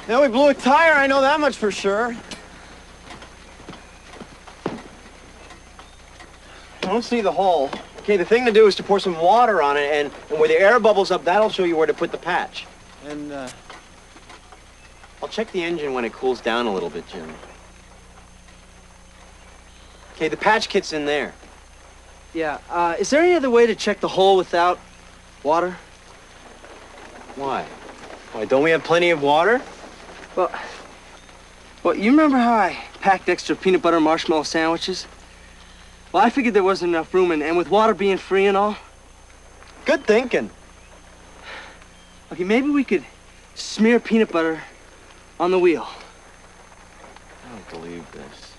[SPEAKER 4] Yeah, we blew a tire, I know that much for sure. I don't see the hole. Okay, the thing to do is to pour some water on it, and where the air bubbles up, that'll show you where to put the patch. And, I'll check the engine when it cools down a little bit, Jim. Okay, the patch kit's in there. Yeah, is there any other way to check the hole without water? Why? Why, don't we have plenty of water? Well, you remember how I packed extra peanut butter marshmallow sandwiches? Well, I figured there wasn't enough room, and with water being free and all. Good thinking. Okay, maybe we could smear peanut butter on the wheel.
[SPEAKER 11] I don't believe this.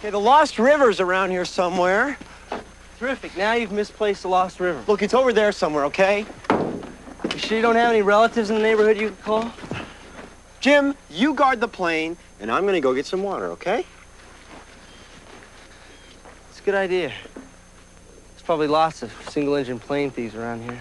[SPEAKER 4] Okay, the Lost River's around here somewhere. Terrific. Now you've misplaced the Lost River. Look, it's over there somewhere, okay? You sure you don't have any relatives in the neighborhood you can call? Jim, you guard the plane, and I'm gonna go get some water, okay? It's a good idea. There's probably lots of single-engine plane thieves around here.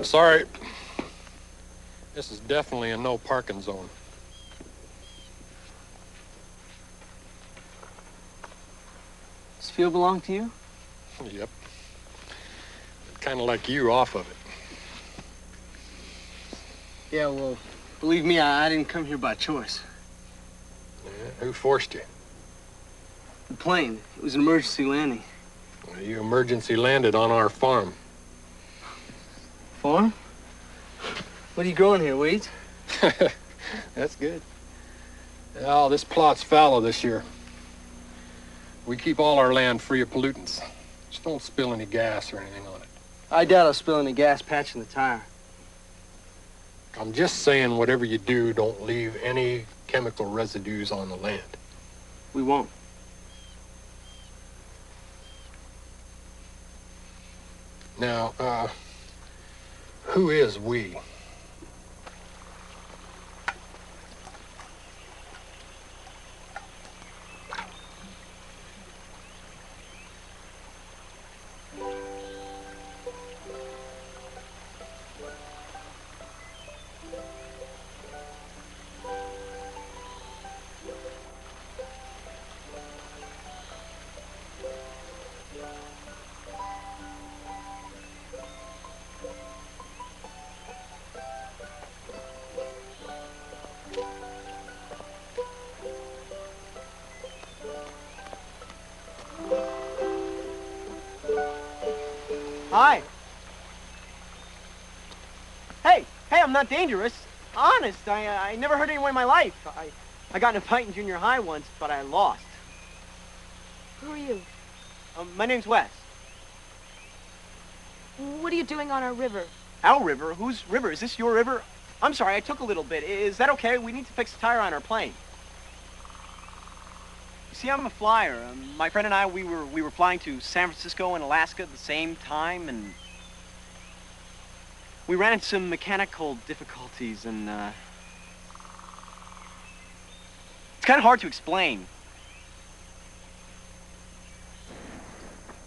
[SPEAKER 12] Sorry. This is definitely a no parking zone.
[SPEAKER 5] Does this field belong to you?
[SPEAKER 12] Yep. Kind of like you off of it.
[SPEAKER 5] Yeah, well, believe me, I didn't come here by choice.
[SPEAKER 12] Yeah, who forced you?
[SPEAKER 5] The plane. It was an emergency landing.
[SPEAKER 12] Well, you emergency landed on our farm.
[SPEAKER 5] Farm? What are you growing here, weeds?
[SPEAKER 12] That's good. Oh, this plot's fallow this year. We keep all our land free of pollutants. Just don't spill any gas or anything on it.
[SPEAKER 5] I doubt I'll spill any gas patching the tire.
[SPEAKER 12] I'm just saying whatever you do, don't leave any chemical residues on the land.
[SPEAKER 5] We won't.
[SPEAKER 12] Now, who is we?
[SPEAKER 4] Hi. Hey, I'm not dangerous. Honest, I never hurt anyone in my life. I got in a fight in junior high once, but I lost.
[SPEAKER 13] Who are you?
[SPEAKER 4] My name's Wes.
[SPEAKER 13] What are you doing on our river?
[SPEAKER 4] Our river? Whose river? Is this your river? I'm sorry, I took a little bit. Is that okay? We need to fix a tire on our plane. You see, I'm a flyer. My friend and I, we were flying to San Francisco and Alaska at the same time, and we ran into some mechanical difficulties, and it's kind of hard to explain.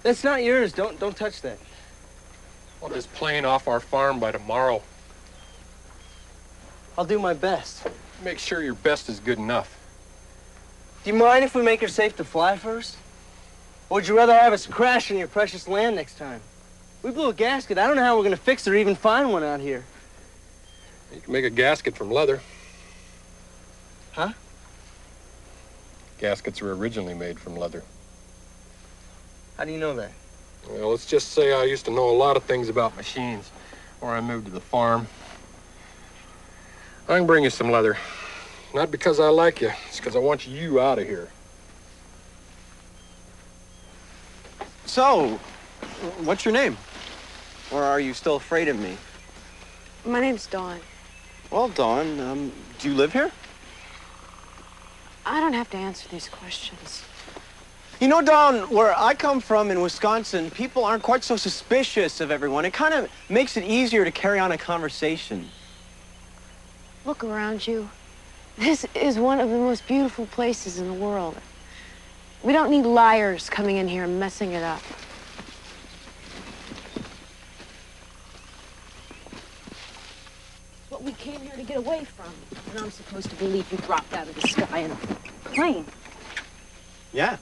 [SPEAKER 5] That's not yours. Don't touch that.
[SPEAKER 12] I want this plane off our farm by tomorrow.
[SPEAKER 5] I'll do my best.
[SPEAKER 12] Make sure your best is good enough.
[SPEAKER 5] Do you mind if we make her safe to fly first? Or would you rather have us crash on your precious land next time? We blew a gasket. I don't know how we're gonna fix it or even find one out here.
[SPEAKER 12] You can make a gasket from leather.
[SPEAKER 5] Huh?
[SPEAKER 12] Gaskets were originally made from leather.
[SPEAKER 5] How do you know that?
[SPEAKER 12] Well, let's just say I used to know a lot of things about machines before I moved to the farm. I can bring you some leather. Not because I like you, it's because I want you out of here.
[SPEAKER 4] So, what's your name? Or are you still afraid of me?
[SPEAKER 13] My name's Dawn.
[SPEAKER 4] Well, Dawn, do you live here?
[SPEAKER 13] I don't have to answer these questions.
[SPEAKER 4] You know, Dawn, where I come from in Wisconsin, people aren't quite so suspicious of everyone. It kind of makes it easier to carry on a conversation.
[SPEAKER 13] Look around you. This is one of the most beautiful places in the world. We don't need liars coming in here and messing it up. What we came here to get away from. And I'm supposed to believe you dropped out of the sky in a plane.
[SPEAKER 4] Yeah.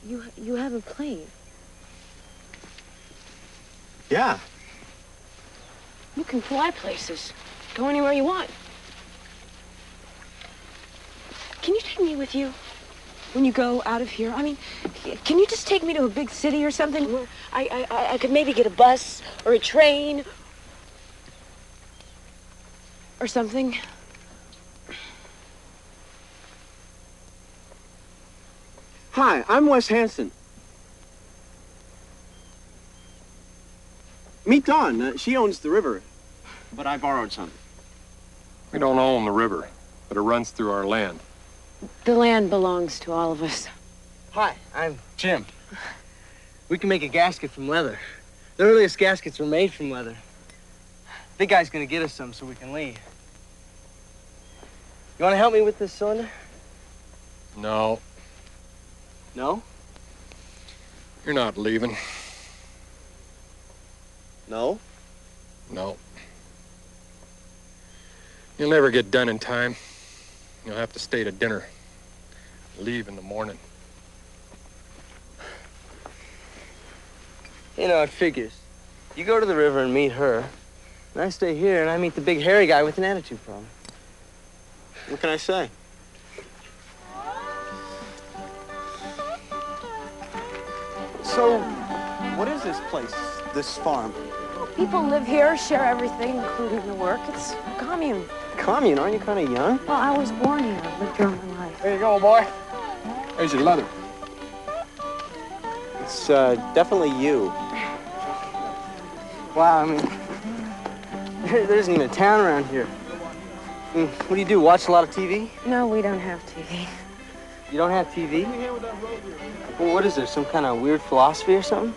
[SPEAKER 13] You have a plane.
[SPEAKER 4] Yeah.
[SPEAKER 13] You can fly places. Go anywhere you want. Can you take me with you when you go out of here? I mean, can you just take me to a big city or something where I could maybe get a bus or a train or something?
[SPEAKER 4] Hi, I'm Wes Hanson. Meet Dawn. She owns the river, but I borrowed some.
[SPEAKER 12] We don't own the river, but it runs through our land.
[SPEAKER 13] The land belongs to all of us.
[SPEAKER 5] Hi, I'm Jim. We can make a gasket from leather. The earliest gaskets were made from leather. Big guy's gonna get us some so we can leave. You wanna help me with this cylinder?
[SPEAKER 12] No.
[SPEAKER 5] No?
[SPEAKER 12] You're not leaving.
[SPEAKER 4] No?
[SPEAKER 12] No. You'll never get done in time. You'll have to stay to dinner. Leave in the morning.
[SPEAKER 5] You know, it figures. You go to the river and meet her, and I stay here and I meet the big hairy guy with an attitude problem.
[SPEAKER 4] What can I say? So, what is this place, this farm?
[SPEAKER 13] People live here, share everything, including the work. It's a commune.
[SPEAKER 4] Commune? Aren't you kind of young?
[SPEAKER 13] Well, I was born here. I've lived here all my life.
[SPEAKER 12] There you go, boy. There's your leather.
[SPEAKER 4] It's definitely you.
[SPEAKER 5] Wow, I mean, there isn't even a town around here. I mean, what do? Watch a lot of TV?
[SPEAKER 13] No, we don't have TV.
[SPEAKER 5] You don't have TV? Well, what is there, some kind of weird philosophy or something?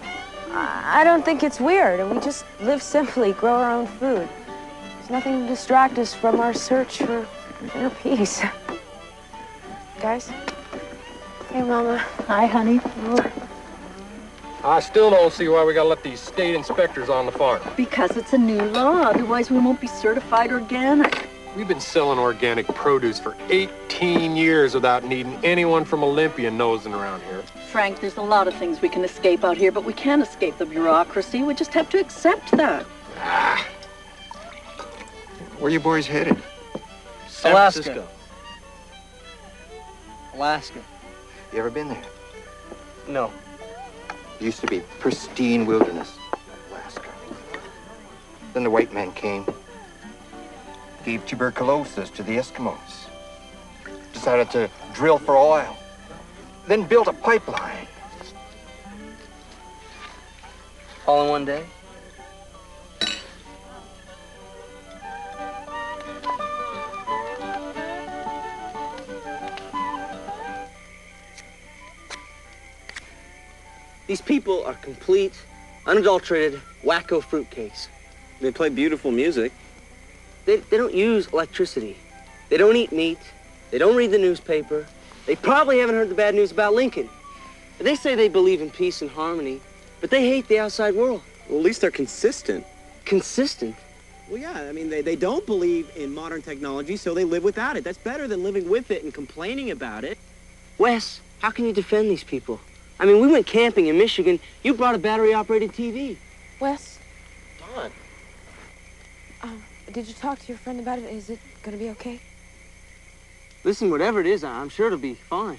[SPEAKER 13] I don't think it's weird. We just live simply, grow our own food. There's nothing to distract us from our search for inner peace. Guys? Hey, Mama.
[SPEAKER 14] Hi, honey.
[SPEAKER 12] I still don't see why we gotta let these state inspectors on the farm.
[SPEAKER 14] Because it's a new law. Otherwise, we won't be certified organic.
[SPEAKER 12] We've been selling organic produce for 18 years without needing anyone from Olympia nosing around here.
[SPEAKER 14] Frank, there's a lot of things we can escape out here, but we can't escape the bureaucracy. We just have to accept that.
[SPEAKER 15] Where you boys headed?
[SPEAKER 5] San Francisco. Alaska.
[SPEAKER 15] You ever been there?
[SPEAKER 5] No.
[SPEAKER 15] It used to be pristine wilderness, Alaska. Then the white man came, gave tuberculosis to the Eskimos, decided to drill for oil, then built a pipeline.
[SPEAKER 5] All in one day? These people are complete, unadulterated, wacko fruitcakes.
[SPEAKER 4] They play beautiful music.
[SPEAKER 5] They don't use electricity. They don't eat meat. They don't read the newspaper. They probably haven't heard the bad news about Lincoln. They say they believe in peace and harmony, but they hate the outside world.
[SPEAKER 4] Well, at least they're consistent.
[SPEAKER 5] Consistent?
[SPEAKER 4] Well, yeah, I mean, they don't believe in modern technology, so they live without it. That's better than living with it and complaining about it.
[SPEAKER 5] Wes, how can you defend these people? I mean, we went camping in Michigan. You brought a battery-operated TV.
[SPEAKER 13] Wes?
[SPEAKER 5] Dawn.
[SPEAKER 13] Did you talk to your friend about it? Is it gonna be okay?
[SPEAKER 5] Listen, whatever it is, I'm sure it'll be fine.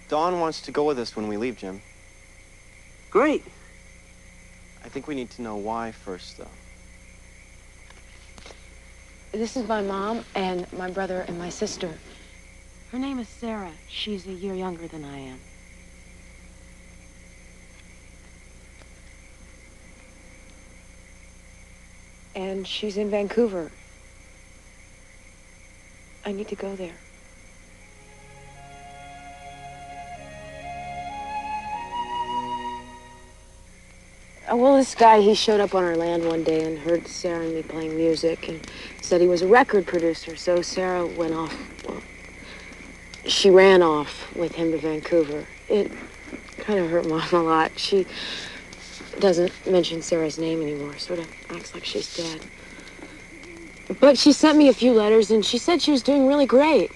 [SPEAKER 4] Dawn wants to go with us when we leave, Jim.
[SPEAKER 5] Great.
[SPEAKER 4] I think we need to know why first, though.
[SPEAKER 13] This is my mom and my brother and my sister. Her name is Sarah. She's a year younger than I am. And she's in Vancouver. I need to go there. Well, this guy, he showed up on our land one day and heard Sarah and me playing music and said he was a record producer. So Sarah went off, well, she ran off with him to Vancouver. It kind of hurt Mom a lot. She doesn't mention Sarah's name anymore, sort of acts like she's dead. But she sent me a few letters and she said she was doing really great.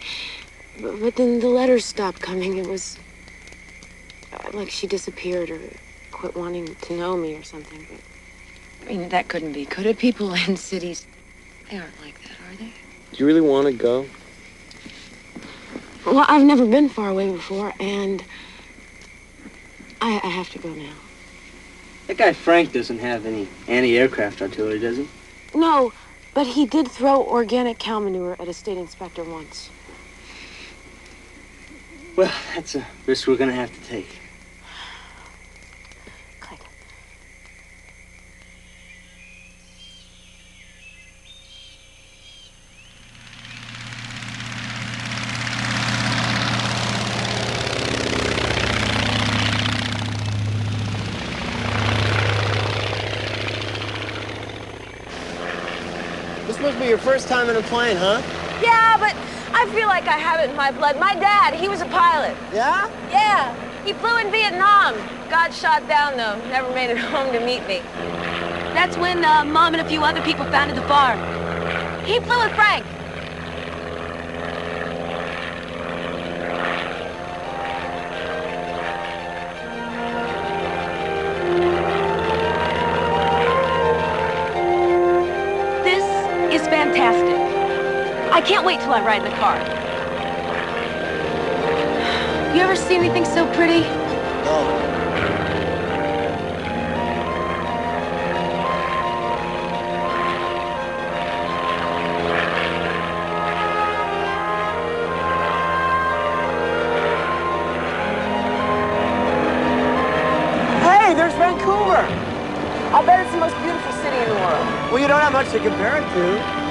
[SPEAKER 13] But then the letters stopped coming. It was like she disappeared or quit wanting to know me or something. But, I mean, that couldn't be, could it? People in cities, they aren't like that, are they?
[SPEAKER 4] Do you really want to go?
[SPEAKER 13] Well, I've never been far away before, and I have to go now.
[SPEAKER 5] That guy Frank doesn't have any anti-aircraft artillery, does he?
[SPEAKER 13] No, but he did throw organic cow manure at a state inspector once.
[SPEAKER 5] Well, that's a risk we're gonna have to take.
[SPEAKER 4] This must be your first time in a plane, huh?
[SPEAKER 13] Yeah, but I feel like I have it in my blood. My dad, he was a pilot.
[SPEAKER 4] Yeah?
[SPEAKER 13] Yeah. He flew in Vietnam. Got shot down, though. Never made it home to meet me. That's when Mom and a few other people founded the farm. He flew with Frank. This is fantastic. I can't wait till I ride in the car. You ever see anything so pretty?
[SPEAKER 4] No. Hey, there's Vancouver.
[SPEAKER 13] I'll bet it's the most beautiful city in the world.
[SPEAKER 4] Well, you don't have much to compare it to.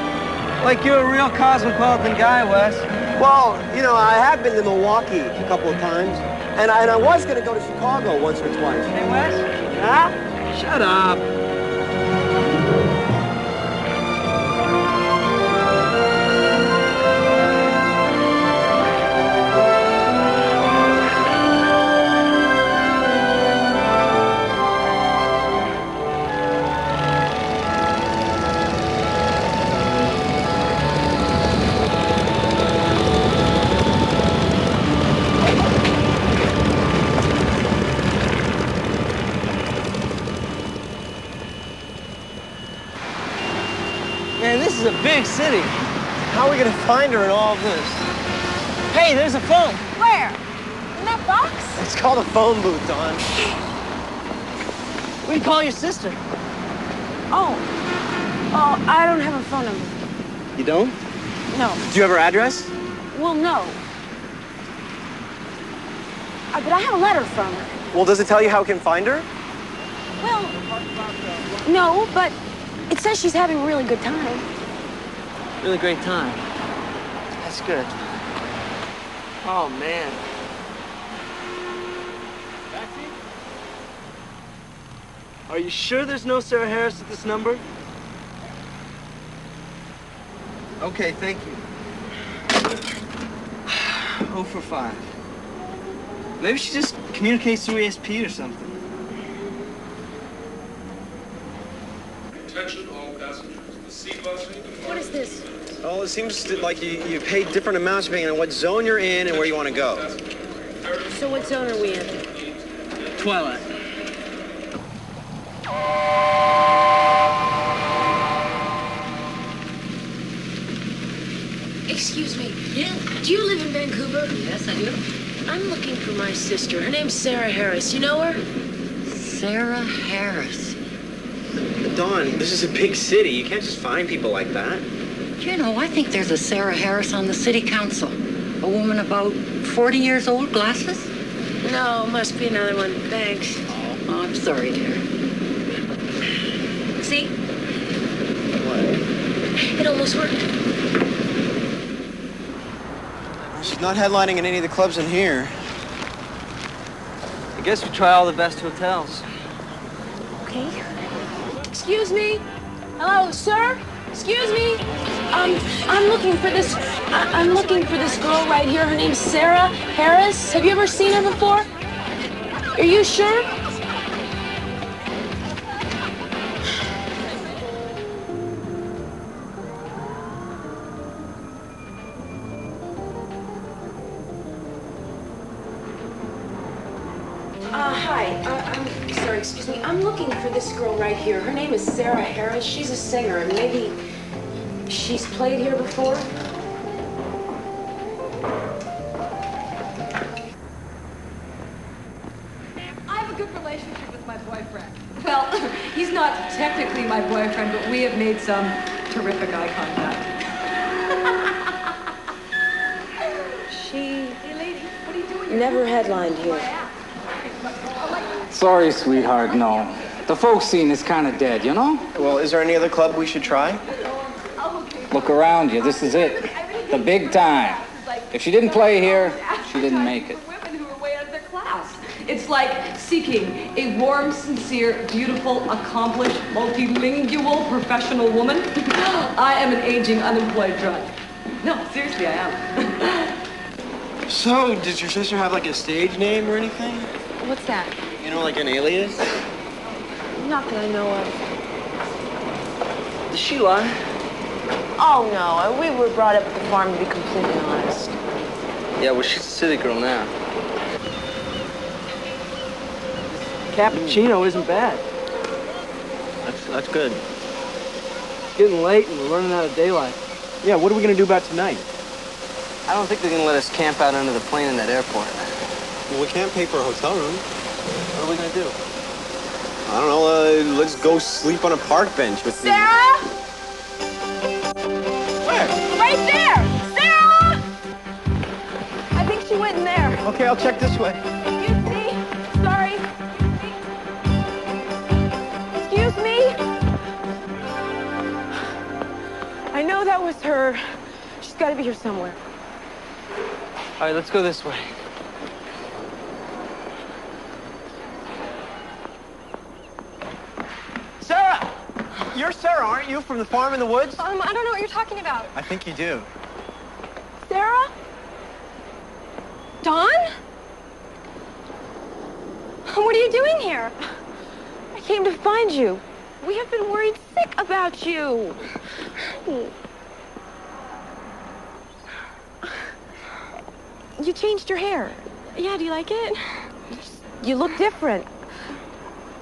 [SPEAKER 4] Like, you're a real cosmopolitan guy, Wes. Well, you know, I have been to Milwaukee a couple of times, And I was gonna go to Chicago once or twice.
[SPEAKER 5] Hey, Wes?
[SPEAKER 4] Yeah?
[SPEAKER 5] Shut up. Man, this is a big city.
[SPEAKER 4] How are we gonna find her in all of this?
[SPEAKER 5] Hey, there's a phone.
[SPEAKER 13] Where? In that box?
[SPEAKER 4] It's called a phone booth, Dawn.
[SPEAKER 5] We can call your sister.
[SPEAKER 13] Oh. Oh, I don't have a phone number.
[SPEAKER 4] You don't?
[SPEAKER 13] No.
[SPEAKER 4] Do you have her address?
[SPEAKER 13] Well, no. But I have a letter from her.
[SPEAKER 4] Well, does it tell you how we can find her?
[SPEAKER 13] Well, no, but it says she's having a really good time.
[SPEAKER 5] Really great time. That's good. Oh, man. Are you sure there's no Sarah Harris at this number? Okay, thank you. 0 for 5. Maybe she just communicates through ESP or something.
[SPEAKER 16] Attention all passengers. The C bus.
[SPEAKER 13] What is this?
[SPEAKER 4] Oh, it seems like you pay different amounts depending on what zone you're in and where you want to go.
[SPEAKER 13] So what zone are we in?
[SPEAKER 5] Twilight.
[SPEAKER 13] Excuse me. Yeah. Do you live in Vancouver?
[SPEAKER 17] Yes, I do.
[SPEAKER 13] I'm looking for my sister. Her name's Sarah Harris. You know her?
[SPEAKER 17] Sarah Harris.
[SPEAKER 4] Dawn, this is a big city. You can't just find people like that.
[SPEAKER 17] You know, I think there's a Sarah Harris on the city council. A woman about 40 years old, glasses?
[SPEAKER 13] No, must be another one. Thanks.
[SPEAKER 17] Oh, I'm sorry, dear.
[SPEAKER 13] See?
[SPEAKER 4] What?
[SPEAKER 13] It almost worked.
[SPEAKER 4] She's not headlining in any of the clubs in here.
[SPEAKER 5] I guess we try all the best hotels.
[SPEAKER 13] Okay. Excuse me. Hello, sir? Excuse me. I'm looking for this. I'm looking for this girl right here. Her name's Sarah Harris. Have you ever seen her before? Are you sure? Hi. I'm sorry, excuse me. I'm looking for this girl right here. Her name is Sarah Harris. She's a singer, and maybe she's played here before.
[SPEAKER 18] I have a good relationship with my boyfriend. Well, he's not technically my boyfriend, but we have made some terrific eye contact.
[SPEAKER 13] She never headlined here.
[SPEAKER 19] Sorry, sweetheart, no. The folk scene is kind of dead, you know?
[SPEAKER 4] Well, is there any other club we should try?
[SPEAKER 19] Look around you. This is it. The big time. If she didn't play here, she didn't make it.
[SPEAKER 18] Women who are way out of their class. It's like seeking a warm, sincere, beautiful, accomplished, multilingual, professional woman. I am an aging, unemployed drudge. No, seriously, I am.
[SPEAKER 4] So, does your sister have like a stage name or anything?
[SPEAKER 13] What's that?
[SPEAKER 4] You know, like an alias?
[SPEAKER 13] Not that I know of.
[SPEAKER 5] Does she lie?
[SPEAKER 13] Oh, no. We were brought up at the farm to be completely honest.
[SPEAKER 5] Yeah, well, she's a city girl now. Cappuccino isn't bad.
[SPEAKER 4] That's good.
[SPEAKER 5] It's getting late and we're running out of daylight.
[SPEAKER 4] Yeah, what are we gonna do about tonight?
[SPEAKER 5] I don't think they're gonna let us camp out under the plane in that airport.
[SPEAKER 4] Well, we can't pay for a hotel room.
[SPEAKER 5] What are we gonna do?
[SPEAKER 4] I don't know, let's go sleep on a park bench with
[SPEAKER 18] Sarah?
[SPEAKER 4] Where?
[SPEAKER 18] Right there! Sarah! I think she went in there.
[SPEAKER 4] Okay, I'll check this way.
[SPEAKER 18] Excuse me. Sorry. Excuse me.
[SPEAKER 13] I know that was her. She's got to be here somewhere.
[SPEAKER 5] All right, let's go this way.
[SPEAKER 4] You're Sarah, aren't you, from the farm in the woods?
[SPEAKER 20] I don't know what you're talking about.
[SPEAKER 4] I think you do.
[SPEAKER 20] Sarah? Dawn? What are you doing here?
[SPEAKER 13] I came to find you. We have been worried sick about you. You changed your hair.
[SPEAKER 20] Yeah, do you like it?
[SPEAKER 13] You look different.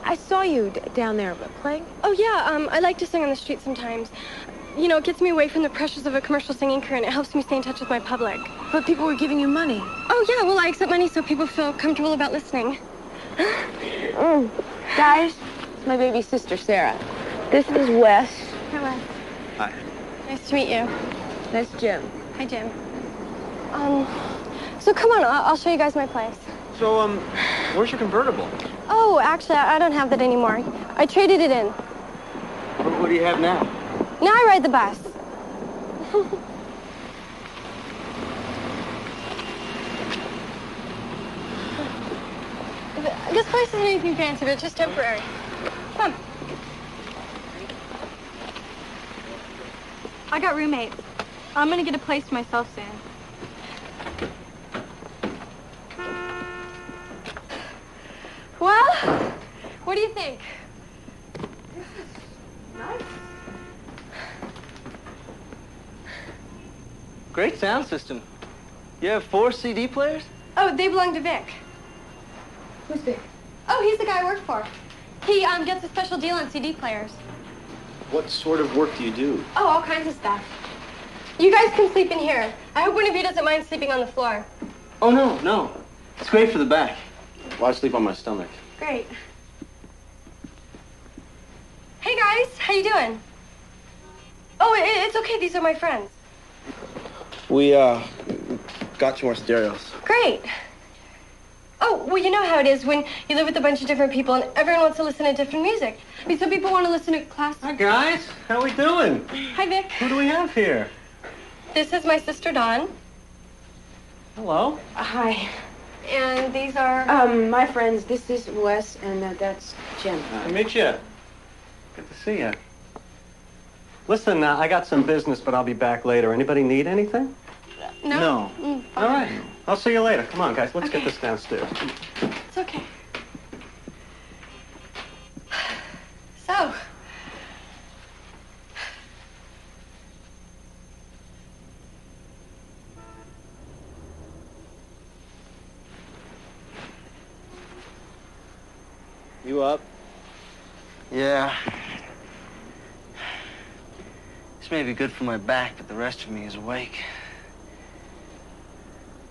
[SPEAKER 13] I saw you down there playing.
[SPEAKER 20] Oh, yeah, I like to sing on the street sometimes. You know, it gets me away from the pressures of a commercial singing career, and it helps me stay in touch with my public.
[SPEAKER 13] But people were giving you money.
[SPEAKER 20] Oh, yeah, well, I accept money so people feel comfortable about listening.
[SPEAKER 13] Guys, it's my baby sister, Sarah. This is Wes.
[SPEAKER 20] Hi, Wes.
[SPEAKER 4] Hi.
[SPEAKER 20] Nice to meet you.
[SPEAKER 13] That's Jim.
[SPEAKER 20] Hi, Jim. So come on, I'll show you guys my place.
[SPEAKER 4] So, where's your convertible?
[SPEAKER 20] Oh, actually, I don't have that anymore. I traded it in.
[SPEAKER 4] What do you have now?
[SPEAKER 20] Now I ride the bus. This place isn't anything fancy, but it's just temporary. Come on. I got roommates. I'm gonna get a place to myself soon. Well, what do you think?
[SPEAKER 5] Nice. Great sound system. You have 4 CD players?
[SPEAKER 20] Oh, they belong to Vic.
[SPEAKER 13] Who's Vic?
[SPEAKER 20] Oh, he's the guy I work for. He gets a special deal on CD players.
[SPEAKER 4] What sort of work do you do?
[SPEAKER 20] Oh, all kinds of stuff. You guys can sleep in here. I hope one of you doesn't mind sleeping on the floor.
[SPEAKER 5] Oh, no. It's great for the back.
[SPEAKER 4] Well, I sleep on my stomach.
[SPEAKER 20] Great. Hey, guys. How you doing? Oh, it's okay. These are my friends.
[SPEAKER 4] We, got you more stereos.
[SPEAKER 20] Great. Oh, well, you know how it is when you live with a bunch of different people and everyone wants to listen to different music. I mean, some people want to listen to classic.
[SPEAKER 4] Hi, guys. How we doing?
[SPEAKER 20] Hi, Vic.
[SPEAKER 4] Who do we have here?
[SPEAKER 20] This is my sister, Dawn.
[SPEAKER 4] Hello.
[SPEAKER 13] Hi.
[SPEAKER 20] And these are...
[SPEAKER 13] my friends. This is Wes, and that's Jim.
[SPEAKER 4] Nice to meet you. Good to see you. Listen, I got some business, but I'll be back later. Anybody need anything?
[SPEAKER 20] No.
[SPEAKER 4] All right. I'll see you later. Come on, guys. Let's get this downstairs.
[SPEAKER 20] It's okay. So...
[SPEAKER 4] You up?
[SPEAKER 5] Yeah. This may be good for my back, but the rest of me is awake.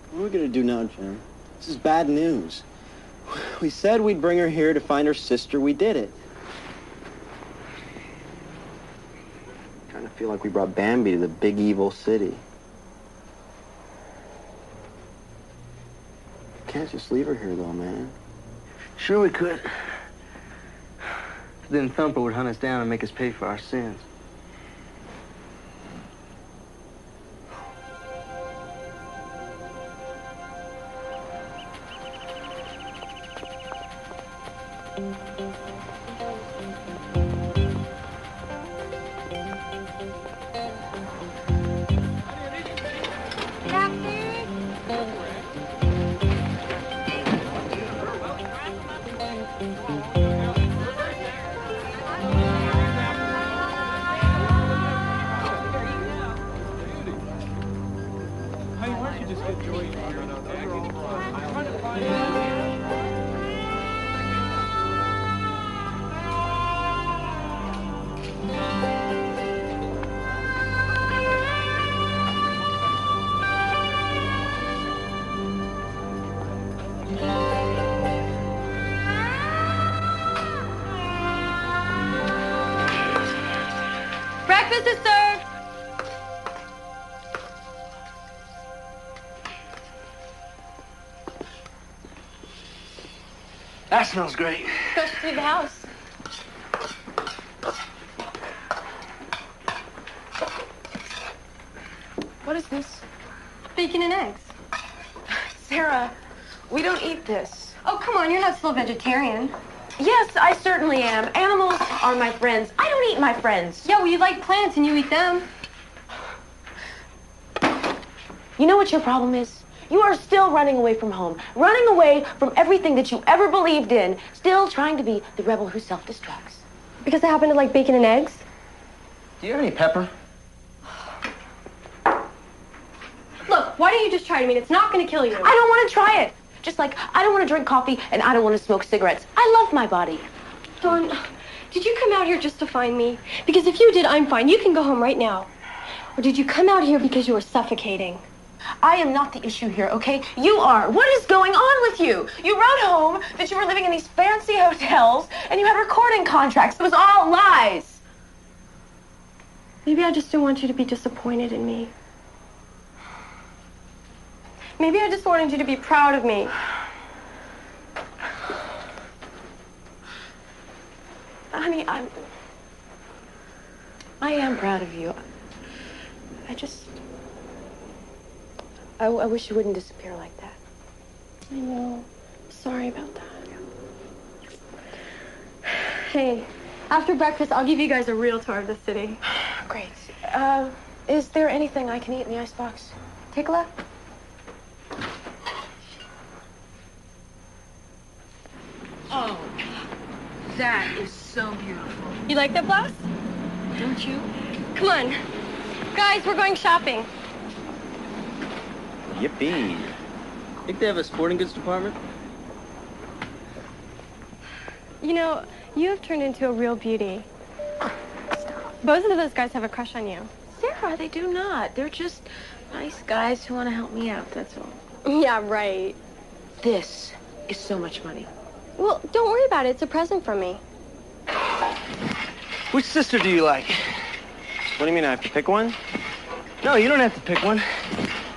[SPEAKER 4] What are we gonna do now, Jim? This is bad news. We said we'd bring her here to find her sister. We did it. I kind of feel like we brought Bambi to the big evil city. Can't just leave her here, though, man.
[SPEAKER 5] Sure we could. But then Thumper would hunt us down and make us pay for our sins.
[SPEAKER 20] Breakfast is served.
[SPEAKER 5] That smells great.
[SPEAKER 20] Specialty of the house.
[SPEAKER 13] What is this?
[SPEAKER 20] Bacon and eggs.
[SPEAKER 13] Sarah, we don't eat this.
[SPEAKER 20] Oh, come on, you're not still vegetarian.
[SPEAKER 13] Yes, I certainly am. Animals are my friends. I don't eat eat my friends.
[SPEAKER 20] Yeah, well, you like plants and you eat them.
[SPEAKER 13] You know what your problem is? You are still running away from home, running away from everything that you ever believed in, still trying to be the rebel who self-destructs.
[SPEAKER 20] Because I happen to like bacon and eggs?
[SPEAKER 5] Do you have any pepper?
[SPEAKER 20] Look, why don't you just try it? I mean, it's not going to kill you.
[SPEAKER 13] I don't want to try it. Just like I don't want to drink coffee and I don't want to smoke cigarettes. I love my body.
[SPEAKER 20] Dawn, did you come out here just to find me? Because if you did, I'm fine. You can go home right now. Or did you come out here because you were suffocating?
[SPEAKER 13] I am not the issue here, okay? You are. What is going on with you? You wrote home that you were living in these fancy hotels and you had recording contracts. It was all lies.
[SPEAKER 20] Maybe I just didn't want you to be disappointed in me. Maybe I just wanted you to be proud of me.
[SPEAKER 13] Honey, I am proud of you. I wish you wouldn't disappear like that.
[SPEAKER 20] I know. Sorry about that. Hey, after breakfast, I'll give you guys a real tour of the city.
[SPEAKER 13] Great. Is there anything I can eat in the icebox?
[SPEAKER 20] Take a look.
[SPEAKER 18] Oh, that is so beautiful.
[SPEAKER 20] You like that blouse?
[SPEAKER 18] Don't you?
[SPEAKER 20] Come on. Guys, we're going shopping.
[SPEAKER 4] Yippee.
[SPEAKER 5] Think they have a sporting goods department?
[SPEAKER 20] You know, you have turned into a real beauty. Both of those guys have a crush on you.
[SPEAKER 13] Sarah, they do not. They're just nice guys who want to help me out, that's all.
[SPEAKER 20] Yeah, right.
[SPEAKER 13] This is so much money.
[SPEAKER 20] Well, don't worry about it. It's a present from me.
[SPEAKER 5] Which sister do you like?
[SPEAKER 4] What do you mean, I have to pick one?
[SPEAKER 5] No, you don't have to pick one.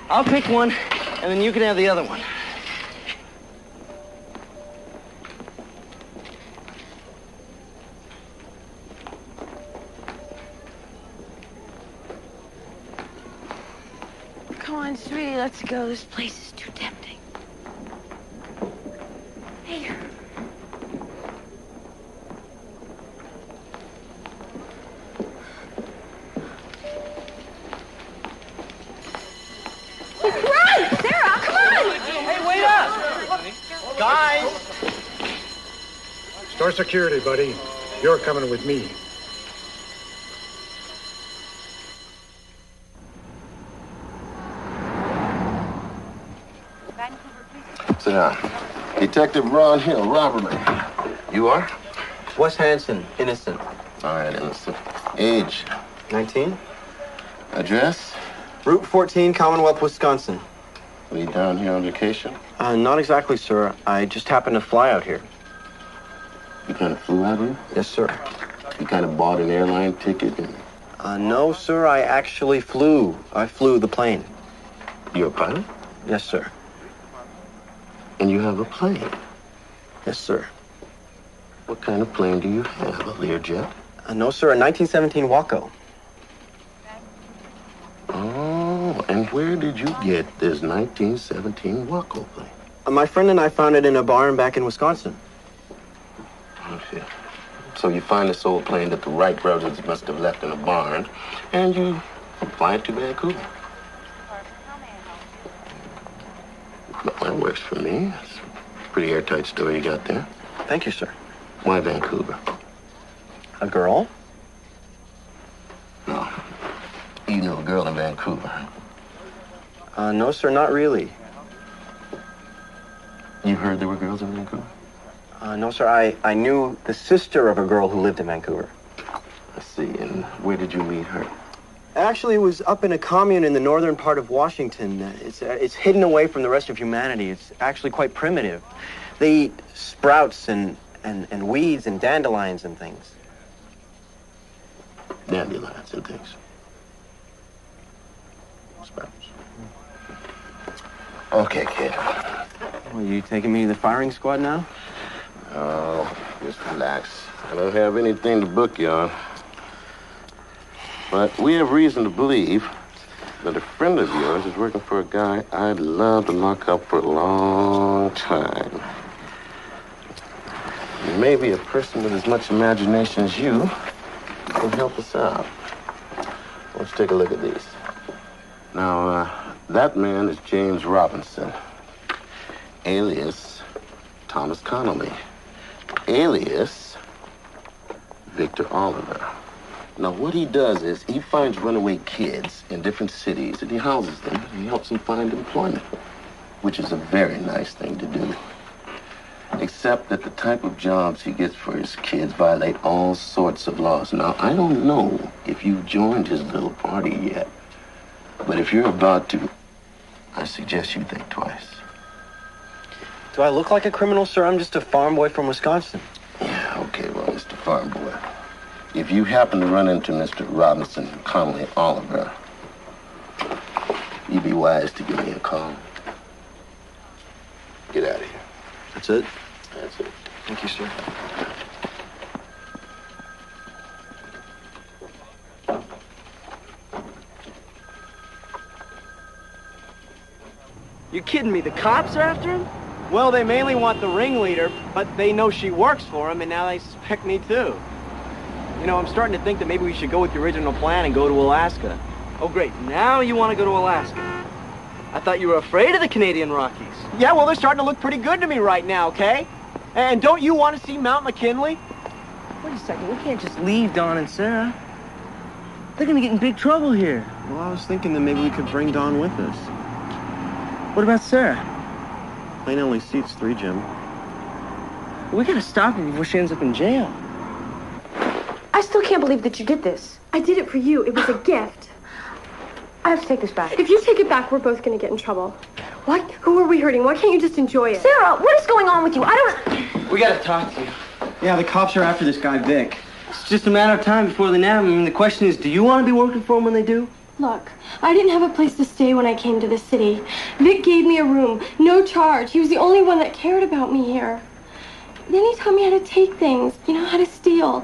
[SPEAKER 5] I'll pick one, and then you can have the other one.
[SPEAKER 13] Come on, sweetie, let's go. This place is too tempting. Hey.
[SPEAKER 20] Run! Sarah, come on!
[SPEAKER 5] Hey, wait up! Guys!
[SPEAKER 21] Store security, buddy. You're coming with me.
[SPEAKER 22] Sit down. Detective Ron Hill, robbery. You are?
[SPEAKER 5] Wes Hansen, innocent.
[SPEAKER 22] All right, innocent. Age?
[SPEAKER 5] 19.
[SPEAKER 22] Address?
[SPEAKER 5] Route 14, Commonwealth, Wisconsin.
[SPEAKER 22] Are you down here on vacation?
[SPEAKER 5] Not exactly, sir. I just happened to fly out here.
[SPEAKER 22] You kind of flew out here?
[SPEAKER 5] Yes, sir.
[SPEAKER 22] You kind of bought an airline ticket?
[SPEAKER 5] No, sir. I actually flew. I flew the plane.
[SPEAKER 22] You're a pilot?
[SPEAKER 5] Yes, sir.
[SPEAKER 22] And you have a plane?
[SPEAKER 5] Yes, sir.
[SPEAKER 22] What kind of plane do you have? A Learjet?
[SPEAKER 5] No, sir. A 1917 Waco.
[SPEAKER 22] Oh, and where did you get this 1917 Waco plane?
[SPEAKER 5] My friend and I found it in a barn back in Wisconsin.
[SPEAKER 22] Okay. So you find this old plane that the Wright brothers must have left in a barn, and you fly it to Vancouver. Well, that works for me. It's a pretty airtight story you got there.
[SPEAKER 5] Thank you, sir.
[SPEAKER 22] Why Vancouver?
[SPEAKER 5] A girl?
[SPEAKER 22] No. You knew a girl in Vancouver.
[SPEAKER 5] No, sir, not really.
[SPEAKER 22] You heard there were girls in Vancouver?
[SPEAKER 5] No, sir, I knew the sister of a girl who lived in Vancouver.
[SPEAKER 22] I see. And where did you meet her?
[SPEAKER 5] Actually, it was up in a commune in the northern part of Washington. It's hidden away from the rest of humanity. It's actually quite primitive. They eat sprouts and weeds and dandelions and things.
[SPEAKER 22] Dandelions and things. Sprouts. Okay, kid.
[SPEAKER 5] Well, you taking me to the firing squad now?
[SPEAKER 22] Oh, just relax. I don't have anything to book you on. But we have reason to believe that a friend of yours is working for a guy I'd love to lock up for a long time. Maybe a person with as much imagination as you can help us out. Let's take a look at these. Now, that man is James Robinson, alias Thomas Connolly, alias Victor Oliver. Now, what he does is he finds runaway kids in different cities and he houses them and he helps them find employment, which is a very nice thing to do. Except that the type of jobs he gets for his kids violate all sorts of laws. Now, I don't know if you've joined his little party yet, but if you're about to, I suggest you think twice.
[SPEAKER 4] Do I look like a criminal, sir? I'm just a farm boy from Wisconsin.
[SPEAKER 22] Yeah, okay, well, Mr. Farm Boy, if you happen to run into Mr. Robinson Connolly Oliver, you'd be wise to give me a call. Get out of here.
[SPEAKER 4] That's it?
[SPEAKER 22] That's it.
[SPEAKER 4] Thank you, sir.
[SPEAKER 5] You kidding me? The cops are after him?
[SPEAKER 4] Well, they mainly want the ringleader, but they know she works for him, and now they suspect me too. You know, I'm starting to think that maybe we should go with the original plan and go to Alaska.
[SPEAKER 5] Oh, great. Now you want to go to Alaska. I thought you were afraid of the Canadian Rockies.
[SPEAKER 4] Yeah, well, they're starting to look pretty good to me right now, okay? And don't you want to see Mount McKinley?
[SPEAKER 5] Wait a second. We can't just leave Don and Sarah. They're going to get in big trouble here.
[SPEAKER 4] Well, I was thinking that maybe we could bring Dawn with us.
[SPEAKER 5] What about Sarah?
[SPEAKER 4] Plane only seats 3, Jim.
[SPEAKER 5] We got to stop her before she ends up in jail.
[SPEAKER 13] I still can't believe that you did this.
[SPEAKER 20] I did it for you. It was a gift.
[SPEAKER 13] I have to take this back.
[SPEAKER 20] If you take it back, we're both going to get in trouble. What? Who are we hurting? Why can't you just enjoy it?
[SPEAKER 13] Sarah, what is going on with you? I don't...
[SPEAKER 5] We got to talk to you.
[SPEAKER 4] Yeah, the cops are after this guy, Vic.
[SPEAKER 5] It's just a matter of time before they nab him. I mean, the question is, do you want to be working for them when they do?
[SPEAKER 20] Look, I didn't have a place to stay when I came to the city. Vic gave me a room, no charge. He was the only one that cared about me here. Then he taught me how to take things, you know, how to steal.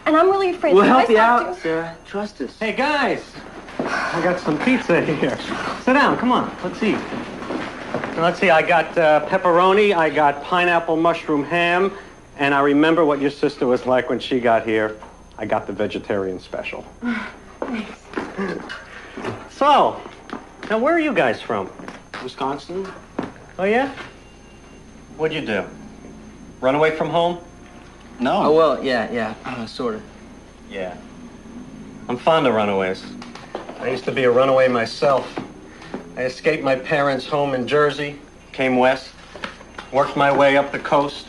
[SPEAKER 20] And I'm really afraid.
[SPEAKER 5] We'll help you out, Sarah. Trust us.
[SPEAKER 4] Hey, guys. I got some pizza here. Sit down. Come on. Let's eat. Let's see. I got pepperoni. I got pineapple mushroom ham. And I remember what your sister was like when she got here. I got the vegetarian special.
[SPEAKER 20] Thanks.
[SPEAKER 4] So, now where are you guys from?
[SPEAKER 5] Wisconsin.
[SPEAKER 4] Oh, yeah? What'd you do? Run away from home?
[SPEAKER 5] No. Oh, well, yeah, sort of.
[SPEAKER 4] Yeah. I'm fond of runaways. I used to be a runaway myself. I escaped my parents' home in Jersey, came west, worked my way up the coast,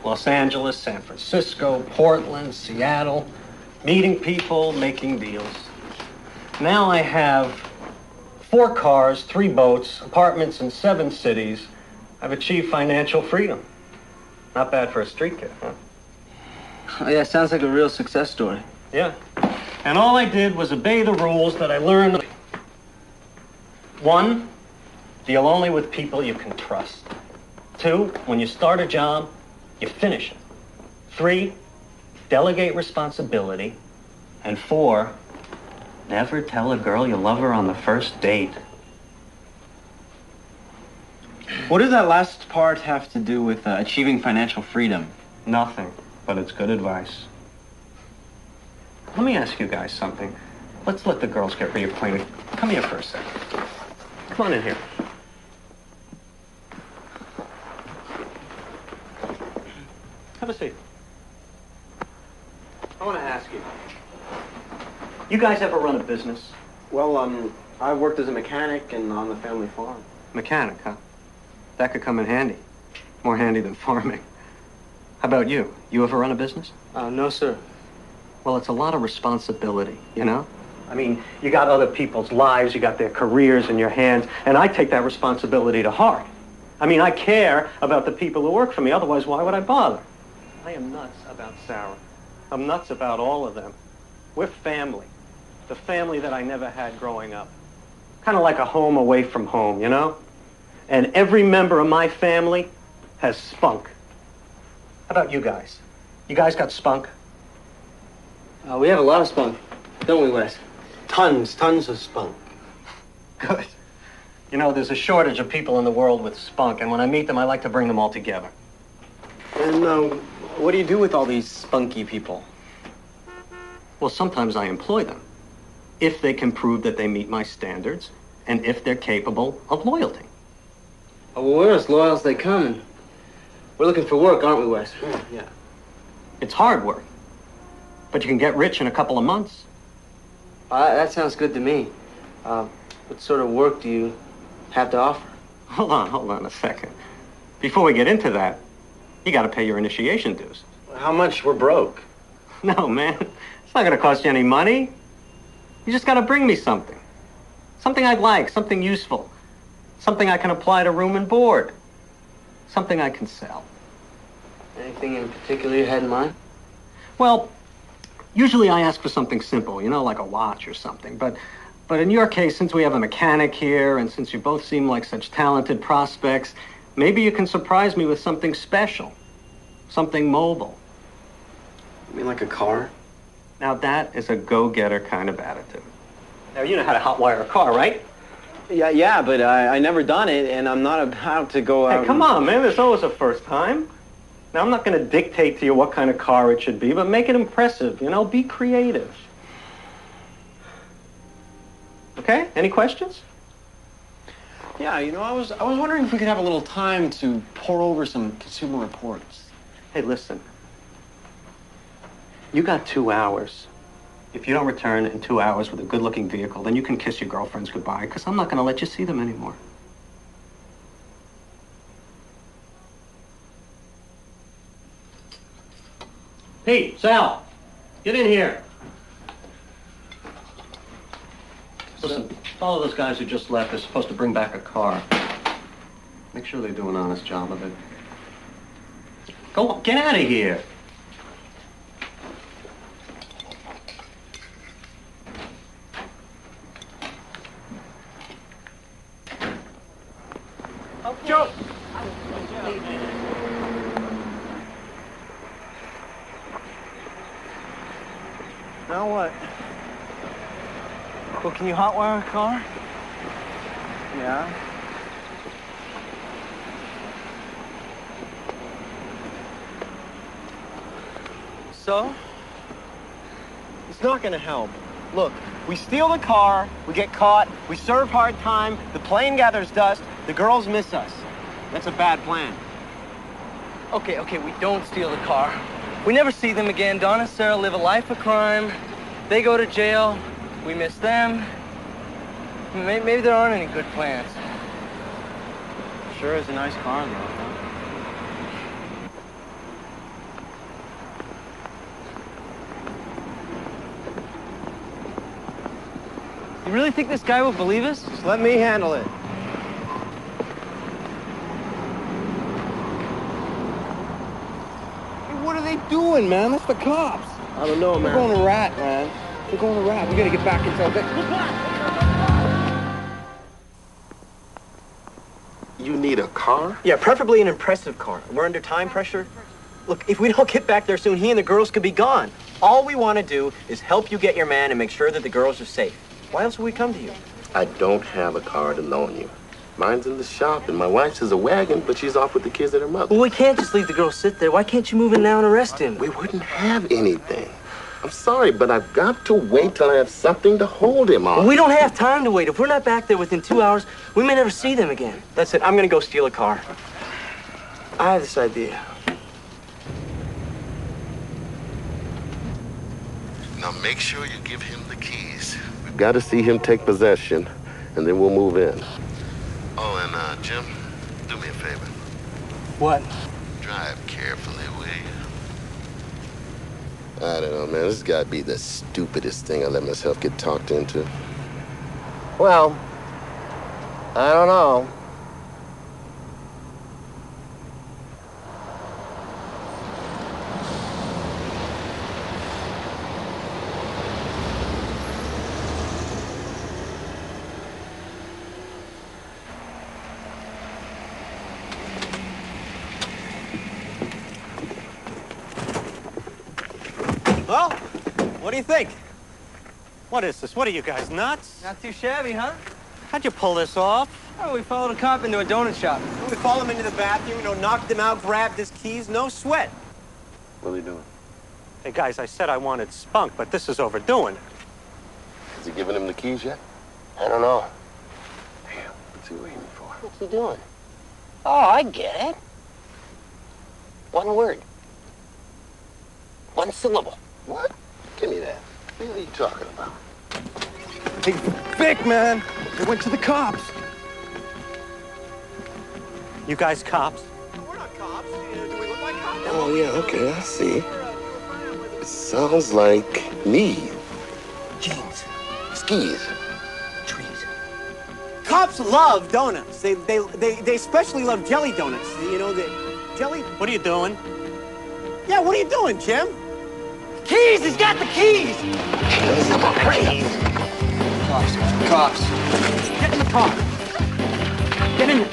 [SPEAKER 4] Los Angeles, San Francisco, Portland, Seattle, meeting people, making deals. Now I have 4 cars, 3 boats, apartments in 7 cities. I've achieved financial freedom. Not bad for a street kid, huh?
[SPEAKER 5] Oh, yeah, sounds like a real success story.
[SPEAKER 4] Yeah. And all I did was obey the rules that I learned. 1, deal only with people you can trust. 2, when you start a job, you finish it. 3, delegate responsibility. And 4, never tell a girl you love her on the first date. What does that last part have to do with achieving financial freedom? Nothing, but it's good advice. Let me ask you guys something. Let's let the girls get reacquainted. Come here for a second. Come on in here. Have a seat. I want to ask you. You guys ever run a business? Well, I worked as a mechanic and on the family farm. Mechanic, huh? That could come in handy. More handy than farming. How about you? You ever run a business?
[SPEAKER 5] No, sir.
[SPEAKER 4] Well, it's a lot of responsibility, you know? I mean, you got other people's lives, you got their careers in your hands, and I take that responsibility to heart. I mean, I care about the people who work for me, otherwise why would I bother? I am nuts about Sarah. I'm nuts about all of them. We're family. The family that I never had growing up. Kind of like a home away from home, you know? And every member of my family has spunk. How about you guys? You guys got spunk?
[SPEAKER 5] We have a lot of spunk, don't we, Wes?
[SPEAKER 4] Tons of spunk. Good. You know, there's a shortage of people in the world with spunk, and when I meet them, I like to bring them all together. And what do you do with all these spunky people? Well, sometimes I employ them, if they can prove that they meet my standards and if they're capable of loyalty.
[SPEAKER 5] Oh, well, we're as loyal as they come, and we're looking for work, aren't we, Wes?
[SPEAKER 4] Yeah. It's hard work, but you can get rich in a couple of months.
[SPEAKER 5] That sounds good to me. What sort of work do you have to offer?
[SPEAKER 4] Hold on a second. Before we get into that, you got to pay your initiation dues.
[SPEAKER 5] How much? We're broke.
[SPEAKER 4] No, man. It's not going to cost you any money. You just got to bring me something. Something I'd like, something useful. Something I can apply to room and board. Something I can sell.
[SPEAKER 5] Anything in particular you had in mind?
[SPEAKER 4] Well, usually I ask for something simple, you know, like a watch or something. But in your case, since we have a mechanic here and since you both seem like such talented prospects, maybe you can surprise me with something special. Something mobile.
[SPEAKER 5] You mean like a car?
[SPEAKER 4] Now that is a go-getter kind of attitude. Now, you know how to hotwire a car, right?
[SPEAKER 1] Yeah, but I never done it, and I'm not about to go out.
[SPEAKER 4] Hey, come on, man. There's always a first time. Now, I'm not going to dictate to you what kind of car it should be, but make it impressive, you know? Be creative. Okay? Any questions?
[SPEAKER 1] Yeah, you know, I was wondering if we could have a little time to pour over some Consumer Reports.
[SPEAKER 4] Hey, listen. You got 2 hours. If you don't return in 2 hours with a good-looking vehicle, then you can kiss your girlfriends goodbye, because I'm not going to let you see them anymore. Pete, Sal, get in here. Listen, follow those guys who just left. They're supposed to bring back a car. Make sure they do an honest job of it. Go on, get out of here.
[SPEAKER 3] Joe!
[SPEAKER 1] Now what? Well, can you hotwire a car? Yeah. So? It's not gonna help. Look, we steal the car, we get caught, we serve hard time, the plane gathers dust, the girls miss us. That's a bad plan.
[SPEAKER 5] Okay, we don't steal the car. We never see them again. Don and Sarah live a life of crime. They go to jail. We miss them. Maybe there aren't any good plans.
[SPEAKER 1] Sure is a nice car, though, huh?
[SPEAKER 5] You really think this guy will believe us?
[SPEAKER 1] Just let me handle it. What are they doing, man? That's the cops.
[SPEAKER 5] I don't know, man.
[SPEAKER 1] They're going to rat, man. They're going to rat. We gotta get back into it.
[SPEAKER 22] You need a car?
[SPEAKER 1] Yeah, preferably an impressive car. We're under time pressure. Look, if we don't get back there soon, he and the girls could be gone. All we want to do is help you get your man and make sure that the girls are safe. Why else would we come to you?
[SPEAKER 22] I don't have a car to loan you. Mine's in the shop, and my wife's has a wagon, but she's off with the kids at her mother.
[SPEAKER 5] Well, we can't just leave the girl sit there. Why can't you move in now and arrest him?
[SPEAKER 22] We wouldn't have anything. I'm sorry, but I've got to wait till I have something to hold him on.
[SPEAKER 5] Well, we don't have time to wait. If we're not back there within 2 hours, we may never see them again.
[SPEAKER 1] That's it. I'm gonna go steal a car.
[SPEAKER 5] I have this idea.
[SPEAKER 22] Now make sure you give him the keys. We've got to see him take possession, and then we'll move in. Oh, and Jim, do me a favor.
[SPEAKER 5] What?
[SPEAKER 22] Drive carefully, will you? I don't know, man. This has got to be the stupidest thing I let myself get talked into.
[SPEAKER 1] Well, I don't know. Well, what do you think? What is this? What are you guys, nuts?
[SPEAKER 5] Not too shabby, huh?
[SPEAKER 1] How'd you pull this off?
[SPEAKER 5] Oh, we followed a cop into a donut shop.
[SPEAKER 1] We followed him into the bathroom, knocked him out, grabbed his keys, no sweat.
[SPEAKER 22] What are they doing?
[SPEAKER 4] Hey, guys, I said I wanted spunk, but this is overdoing it.
[SPEAKER 22] Has he given him the keys yet?
[SPEAKER 15] I don't know.
[SPEAKER 22] Damn, what's he waiting for?
[SPEAKER 15] What's he doing? Oh, I get it. One word. One syllable.
[SPEAKER 22] What? Give me that. What are you talking about?
[SPEAKER 4] Hey, Vic, man. They went to the cops. You guys cops? We're not cops. Do we look like cops?
[SPEAKER 22] Oh, yeah, okay, I see. It sounds like me.
[SPEAKER 15] Jeans.
[SPEAKER 22] Skis.
[SPEAKER 15] Trees.
[SPEAKER 4] Cops love donuts. They especially love jelly donuts. You know, the jelly... What are you doing? Yeah, what are you doing, Jim? Keys! He's got the keys!
[SPEAKER 15] Come on, crazy. Cops. Cops.
[SPEAKER 4] Get in the car. Get in.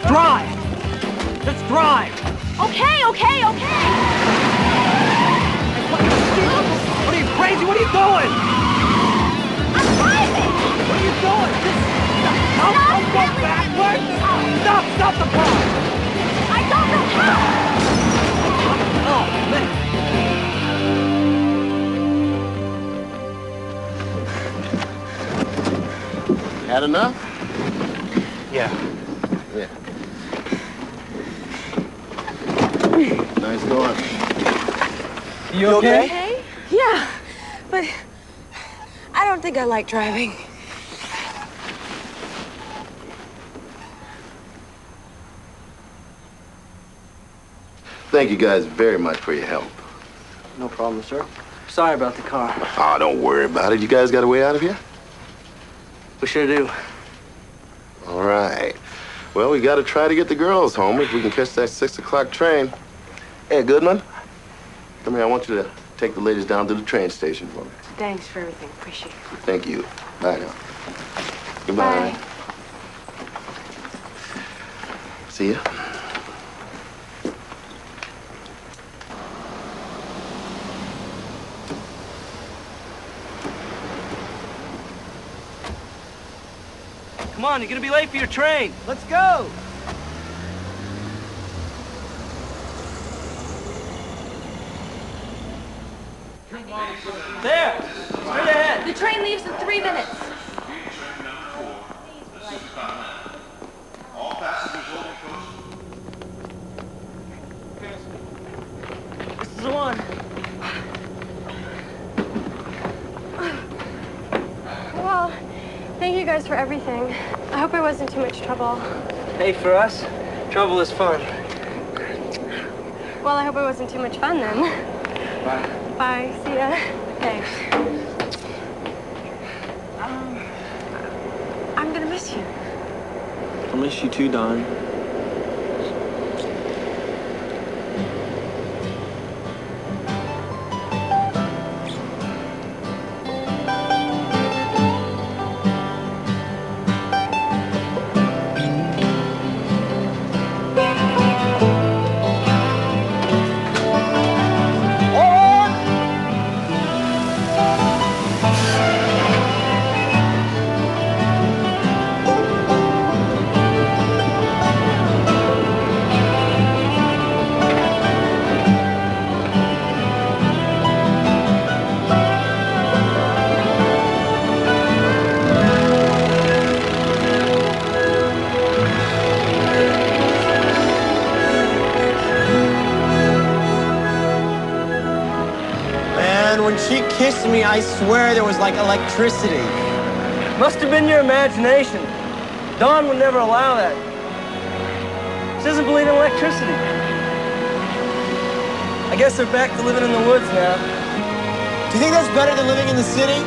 [SPEAKER 4] Drive. Let's drive.
[SPEAKER 18] Okay.
[SPEAKER 4] What are you, crazy? What are you doing?
[SPEAKER 18] I'm driving.
[SPEAKER 4] What are you doing? Don't go backwards. Stop the car.
[SPEAKER 18] I don't know how.
[SPEAKER 4] Oh, man.
[SPEAKER 22] Had enough?
[SPEAKER 4] Yeah.
[SPEAKER 22] Yeah. Nice going.
[SPEAKER 4] You okay?
[SPEAKER 13] Okay? Yeah, but I don't think I like driving.
[SPEAKER 22] Thank you guys very much for your help.
[SPEAKER 5] No problem, sir. Sorry about the car.
[SPEAKER 22] Oh, don't worry about it. You guys got a way out of here?
[SPEAKER 5] We sure do.
[SPEAKER 22] All right. Well, we got to try to get the girls home if we can catch that 6 o'clock train. Hey, Goodman, come here. I want you to take the ladies down to the train station for me.
[SPEAKER 13] Thanks for everything. Appreciate it.
[SPEAKER 22] Thank you. Bye now. Goodbye.
[SPEAKER 13] Bye.
[SPEAKER 22] See ya.
[SPEAKER 5] Come on, you're gonna be late for your train.
[SPEAKER 4] Let's go.
[SPEAKER 5] There, straight ahead.
[SPEAKER 18] The train leaves in 3 minutes.
[SPEAKER 16] All passengers will be
[SPEAKER 5] This is the one.
[SPEAKER 20] Well, thank you guys for everything. I hope I wasn't too much trouble.
[SPEAKER 5] Hey, for us, trouble is fun.
[SPEAKER 20] Well, I hope it wasn't too much fun then.
[SPEAKER 5] Bye.
[SPEAKER 20] Bye. See ya.
[SPEAKER 13] Thanks. I'm gonna miss you.
[SPEAKER 4] I'll miss you too, Don. When she kissed me, I swear there was like electricity.
[SPEAKER 5] Must have been your imagination. Dawn would never allow that. She doesn't believe in electricity. I guess they're back to living in the woods now.
[SPEAKER 4] Do you think that's better than living in the city?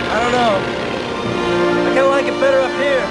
[SPEAKER 5] I don't know. I kind of like it better up here.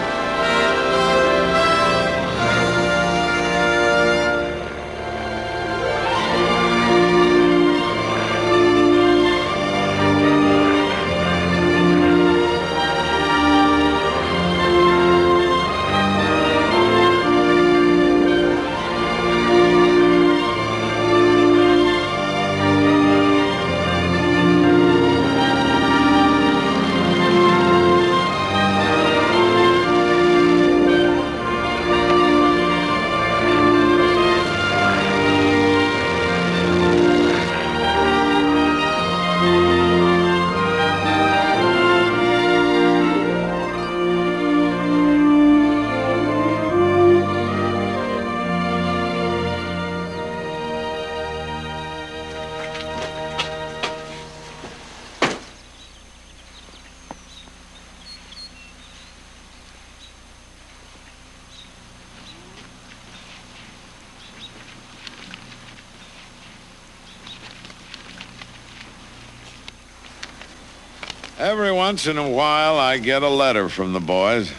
[SPEAKER 9] Every once in a while, I get a letter from the boys.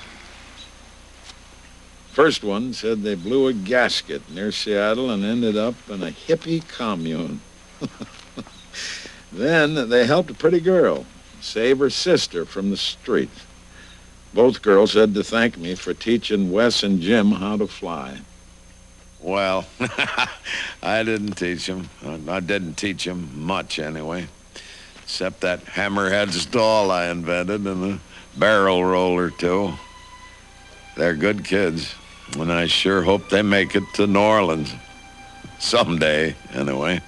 [SPEAKER 9] First one said they blew a gasket near Seattle and ended up in a hippie commune. Then they helped a pretty girl save her sister from the street. Both girls had to thank me for teaching Wes and Jim how to fly. Well, I didn't teach them. I didn't teach them much, anyway. Except that hammerhead stall I invented and the barrel roller, too. They're good kids, and I sure hope they make it to New Orleans. Someday, anyway.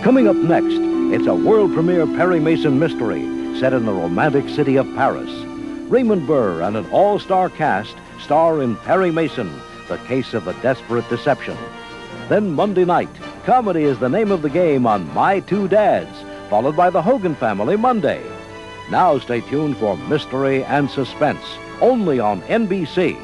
[SPEAKER 7] Coming up next, it's a world premiere Perry Mason mystery set in the romantic city of Paris. Raymond Burr and an all-star cast star in Perry Mason, the case of a desperate deception. Then Monday night, comedy is the name of the game on My Two Dads, followed by the Hogan Family Monday. Now stay tuned for Mystery and Suspense, only on NBC.